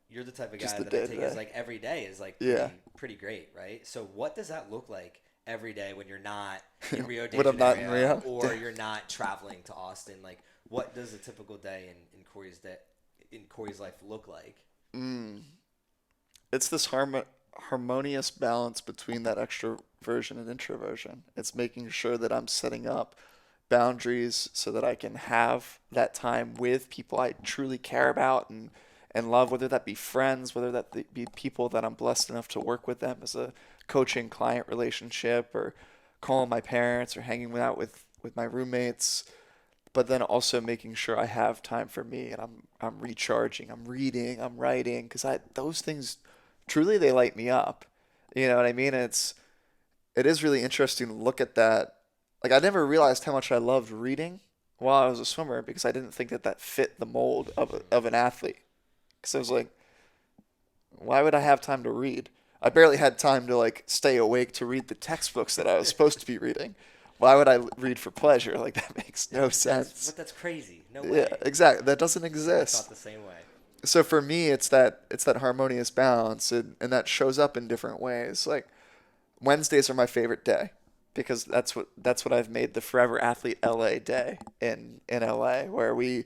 you're the type of Just guy the that I day take to as day. like every day is like Yeah. pretty great, right? So what does that look like every day when you're not in Rio de When I'm not in Janeiro Rio. or you're not traveling to Austin? Like, what does a typical day in Corey's life look like? It's this harmonious balance between that extroversion and introversion. It's making sure that I'm setting up boundaries so that I can have that time with people I truly care about and love, whether that be friends, whether that be people that I'm blessed enough to work with them as a coaching client relationship, or calling my parents, or hanging out with my roommates, but then also making sure I have time for me, and I'm recharging, I'm reading, I'm writing, because I those things truly, they light me up. You know what I mean? It is really interesting to look at that. Like, I never realized how much I loved reading while I was a swimmer, because I didn't think that that fit the mold of an athlete. Because I was like, why would I have time to read? I barely had time to like stay awake to read the textbooks that I was supposed to be reading. Why would I read for pleasure? Like, that makes no sense. That's crazy. No Yeah, way. exactly. That doesn't I thought exist. the same way. So for me, it's that harmonious balance, and that shows up in different ways. Like, Wednesdays are my favorite day, because that's what I've made the Forever Athlete LA day in LA, where we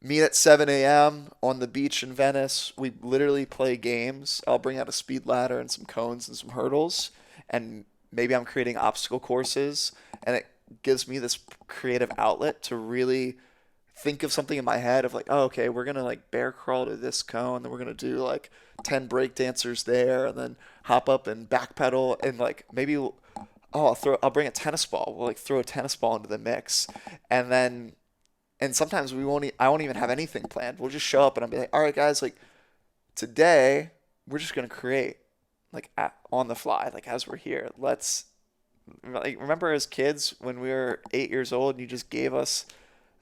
meet at 7 a.m. on the beach in Venice. We literally play games. I'll bring out a speed ladder and some cones and some hurdles, and maybe I'm creating obstacle courses, and it gives me this creative outlet to really think of something in my head of like, oh, okay, we're gonna like bear crawl to this cone, then we're gonna do like 10 break dancers there, and then hop up and backpedal, and like maybe I'll bring a tennis ball. We'll like throw a tennis ball into the mix, and then sometimes I won't even have anything planned. We'll just show up, and I'll be like, all right, guys, like today we're just gonna create like on the fly, like as we're here. Let's like remember as kids when we were 8 years old and you just gave us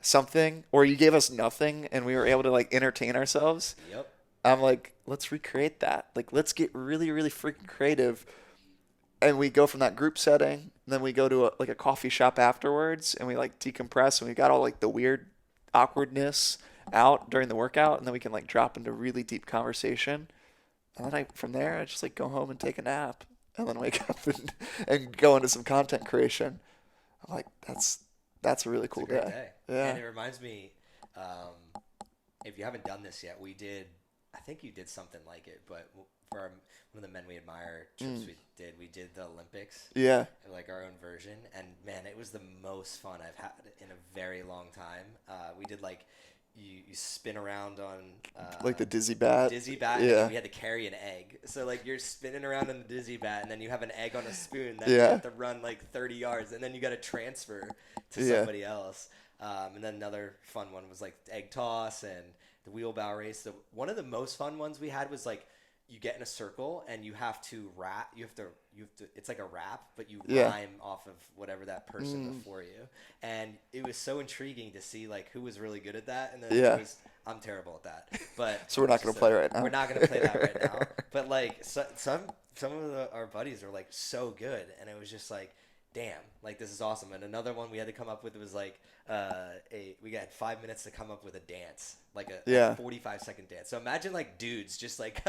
something, or you gave us nothing, and we were able to like entertain ourselves. Yep. I'm like, let's recreate that. Like, let's get really, really freaking creative. And we go from that group setting, and then we go to like a coffee shop afterwards, and we like decompress, and we got all like the weird awkwardness out during the workout, and then we can like drop into really deep conversation. And then from there, I just like go home and take a nap, and then wake up and go into some content creation. I'm like, that's a really It's a cool great day. day. Yeah. And it reminds me, if you haven't done this yet, I think you did something like it, but for one of the Men We Admire trips we did the Olympics, Yeah. like our own version. And man, it was the most fun I've had in a very long time. We did like, you spin around on Like the dizzy bat. dizzy bat, and Yeah. then we had to carry an egg. So like you're spinning around on the dizzy bat, and then you have an egg on a spoon that you Yeah. have to run like 30 yards, and then you got to transfer to Yeah. somebody else. And then another fun one was like egg toss and the wheelbarrow race. One of the most fun ones we had was like you get in a circle and you have to rap. You have to. It's like a rap, but you Yeah. rhyme off of whatever that person before you. And it was so intriguing to see like who was really good at that, and then Yeah. I'm terrible at that. But So we're not gonna play right now. We're not gonna play that right now. But like some of our buddies are like so good, and it was just like, damn, like this is awesome. And another one we had to come up with was like we got 5 minutes to come up with a dance, like a 45-second dance. So imagine like dudes just like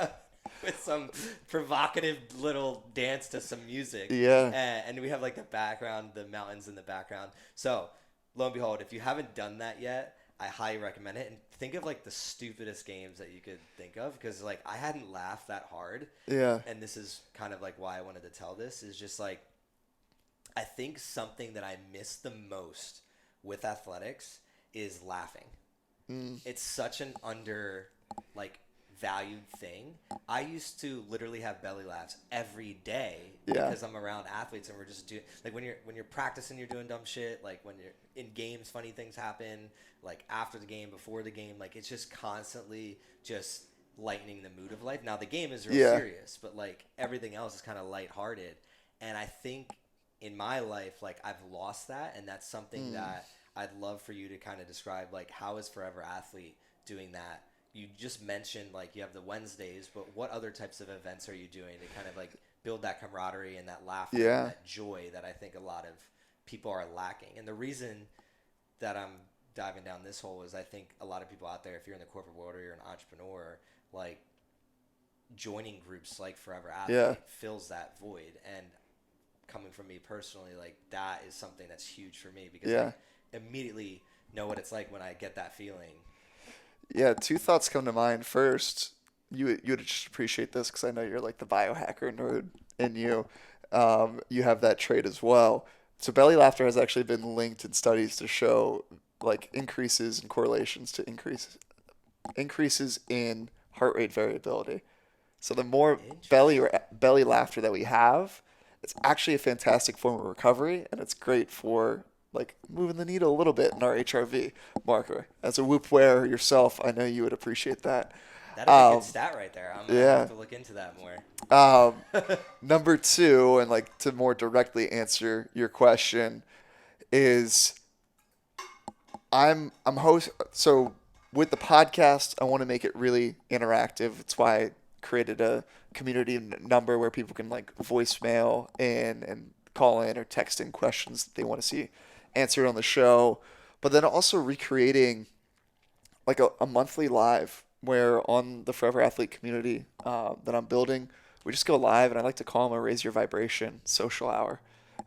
with some provocative little dance to some music. Yeah. And we have like the mountains in the background. So lo and behold, if you haven't done that yet, I highly recommend it. And think of like the stupidest games that you could think of, because like I hadn't laughed that hard. Yeah. And this is kind of like why I wanted to tell this, is just like I think something that I miss the most with athletics is laughing. It's such an valued thing. I used to literally have belly laughs every day because I'm around athletes and we're just doing like when you're practicing, you're doing dumb shit. Like when you're in games, funny things happen. Like after the game, before the game, like it's just constantly just lightening the mood of life. Now the game is real serious, but like everything else is kind of lighthearted. And I think in my life, like I've lost that, and that's something that I'd love for you to kind of describe. Like, how is Forever Athlete doing that? You just mentioned like you have the Wednesdays, but what other types of events are you doing to kind of like build that camaraderie and that laughter and that joy that I think a lot of people are lacking? And the reason that I'm diving down this hole is I think a lot of people out there, if you're in the corporate world or you're an entrepreneur, like joining groups like Forever Athlete fills that void. And coming from me personally, like that is something that's huge for me because I immediately know what it's like when I get that feeling. Yeah, two thoughts come to mind. First, you would just appreciate this because I know you're like the biohacker nerd in you. You have that trait as well. So belly laughter has actually been linked in studies to show like increases in correlations to increases in heart rate variability. So the more belly laughter that we have, it's actually a fantastic form of recovery, and it's great for like moving the needle a little bit in our HRV marker. As a whoop wearer yourself, I know you would appreciate that. That is a good stat right there. I'm gonna have to look into that more. Number two, and like to more directly answer your question, is I'm host. So with the podcast, I want to make it really interactive. It's why I created a community number where people can like voicemail in and call in or text in questions that they want to see answered on the show. But then also recreating like a monthly live where on the Forever Athlete community that I'm building, we just go live, and I like to call them a Raise Your Vibration social hour.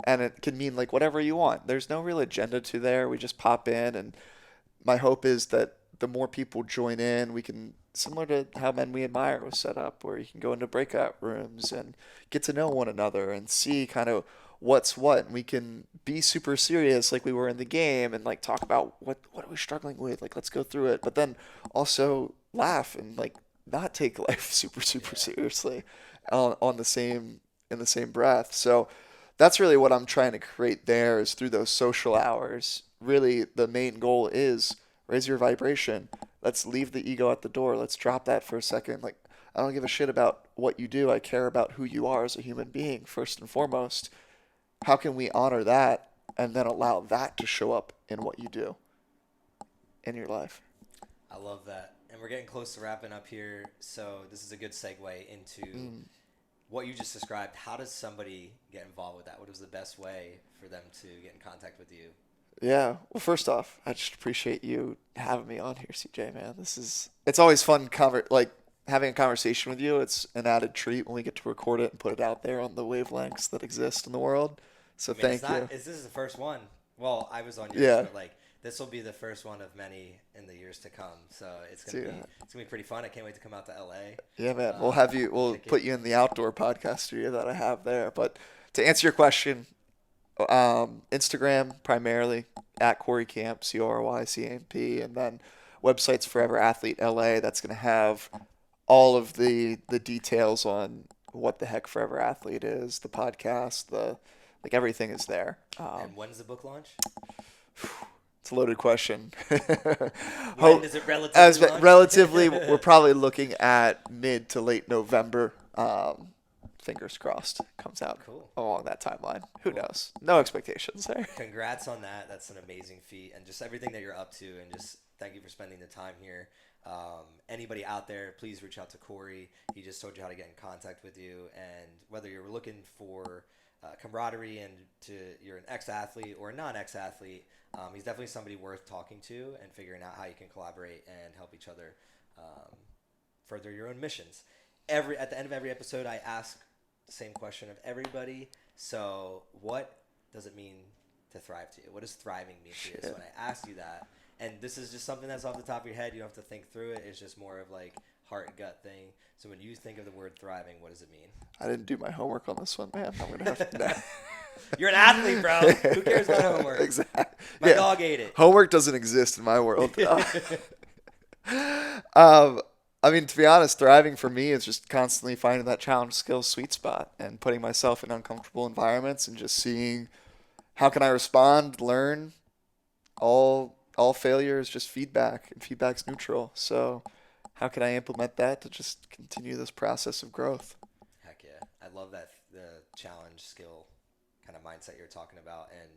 And it can mean like whatever you want. There's no real agenda to there. We just pop in, and my hope is that the more people join in, we can, similar to how Men We Admire was set up, where you can go into breakout rooms and get to know one another and see kind of what's what. And we can be super serious like we were in the game and like talk about what are we struggling with? Like, let's go through it. But then also laugh and like not take life super seriously in the same breath. So that's really what I'm trying to create there, is through those social hours. Really, the main goal is raise your vibration. Let's leave the ego at the door. Let's drop that for a second. Like, I don't give a shit about what you do. I care about who you are as a human being, first and foremost. How can we honor that and then allow that to show up in what you do in your life? I love that. And we're getting close to wrapping up here. So this is a good segue into what you just described. How does somebody get involved with that? What is the best way for them to get in contact with you? Yeah. Well, first off, I just appreciate you having me on here, CJ, man. It's always fun having a conversation with you. It's an added treat when we get to record it and put it out there on the wavelengths that exist in the world. So thank you. This is the first one. Well, I was on yours, but like this will be the first one of many in the years to come. So it's gonna be pretty fun. I can't wait to come out to LA. Yeah, man. We'll put you in the outdoor podcast studio that I have there. But to answer your question, Instagram primarily at Cory Camp, CoryCamp, and then website's Forever Athlete LA. That's gonna have all of the details on what the heck Forever Athlete is, the podcast, everything is there. And when's the book launch? It's a loaded question. When does it relatively launch? Relatively, we're probably looking at mid to late November. Fingers crossed, comes out along that timeline. Who knows? No expectations there. Congrats on that. That's an amazing feat, and just everything that you're up to, and just thank you for spending the time here. Anybody out there, please reach out to Cory. He just told you how to get in contact with you, and whether you're looking for camaraderie and you're an ex-athlete or a non-ex-athlete, he's definitely somebody worth talking to and figuring out how you can collaborate and help each other further your own missions. At the end of every episode, I ask the same question of everybody. So what does it mean to thrive to you? What does thriving mean to you? So when I ask you that, and this is just something that's off the top of your head, you don't have to think through it. It's just more of like heart and gut thing. So when you think of the word thriving, what does it mean? I didn't do my homework on this one, man. I'm gonna have to. You're an athlete, bro. Who cares about homework? Exactly. My dog ate it. Homework doesn't exist in my world. I mean, to be honest, thriving for me is just constantly finding that challenge skill sweet spot and putting myself in uncomfortable environments and just seeing how can I respond, learn. All failure is just feedback, and feedback's neutral. So how can I implement that to just continue this process of growth? Heck yeah. I love that, the challenge skill kind of mindset you're talking about. And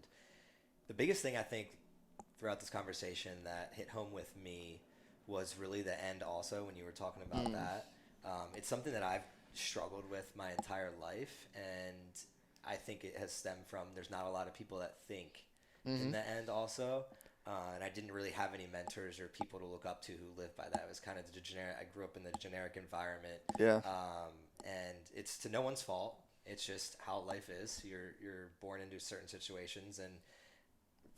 the biggest thing I think throughout this conversation that hit home with me was really the end also when you were talking about that. It's something that I've struggled with my entire life, and I think it has stemmed from there's not a lot of people that think in the end also. And I didn't really have any mentors or people to look up to who lived by that. It was kind of the generic. I grew up in the generic environment. Yeah. And it's to no one's fault. It's just how life is. You're born into certain situations, and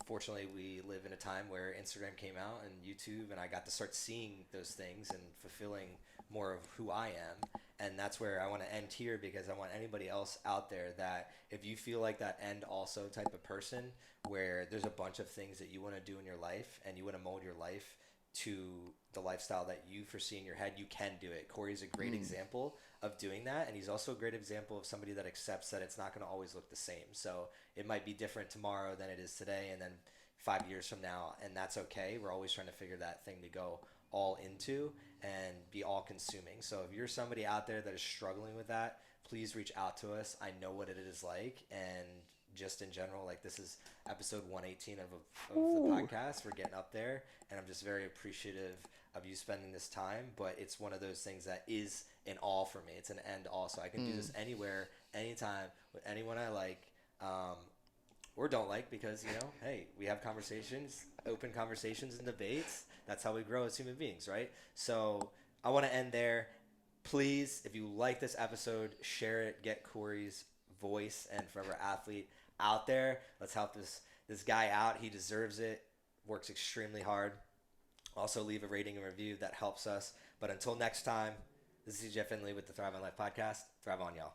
fortunately, we live in a time where Instagram came out and YouTube, and I got to start seeing those things and fulfilling more of who I am. And that's where I want to end here, because I want anybody else out there that if you feel like that end also type of person where there's a bunch of things that you want to do in your life and you want to mold your life to the lifestyle that you foresee in your head, you can do it. Cory's a great example of doing that, and he's also a great example of somebody that accepts that it's not going to always look the same. So it might be different tomorrow than it is today, and then 5 years from now, and that's okay. We're always trying to figure that thing to go all into and be all consuming. So if you're somebody out there that is struggling with that, please reach out to us. I know what it is like, and just in general, like, this is episode 118 of the podcast. We're getting up there, and I'm just very appreciative of you spending this time. But it's one of those things that is an all for me. It's an end all. So I can do this anywhere, anytime, with anyone I like, or don't like, because, hey, we have conversations, open conversations and debates. That's how we grow as human beings, right? So I want to end there. Please, if you like this episode, share it. Get Cory's voice and Forever Athlete out there. Let's help this guy out. He deserves it. Works extremely hard. Also, leave a rating and review. That helps us. But until next time, this is Jeff Finley with the Thrive on Life podcast. Thrive on, y'all.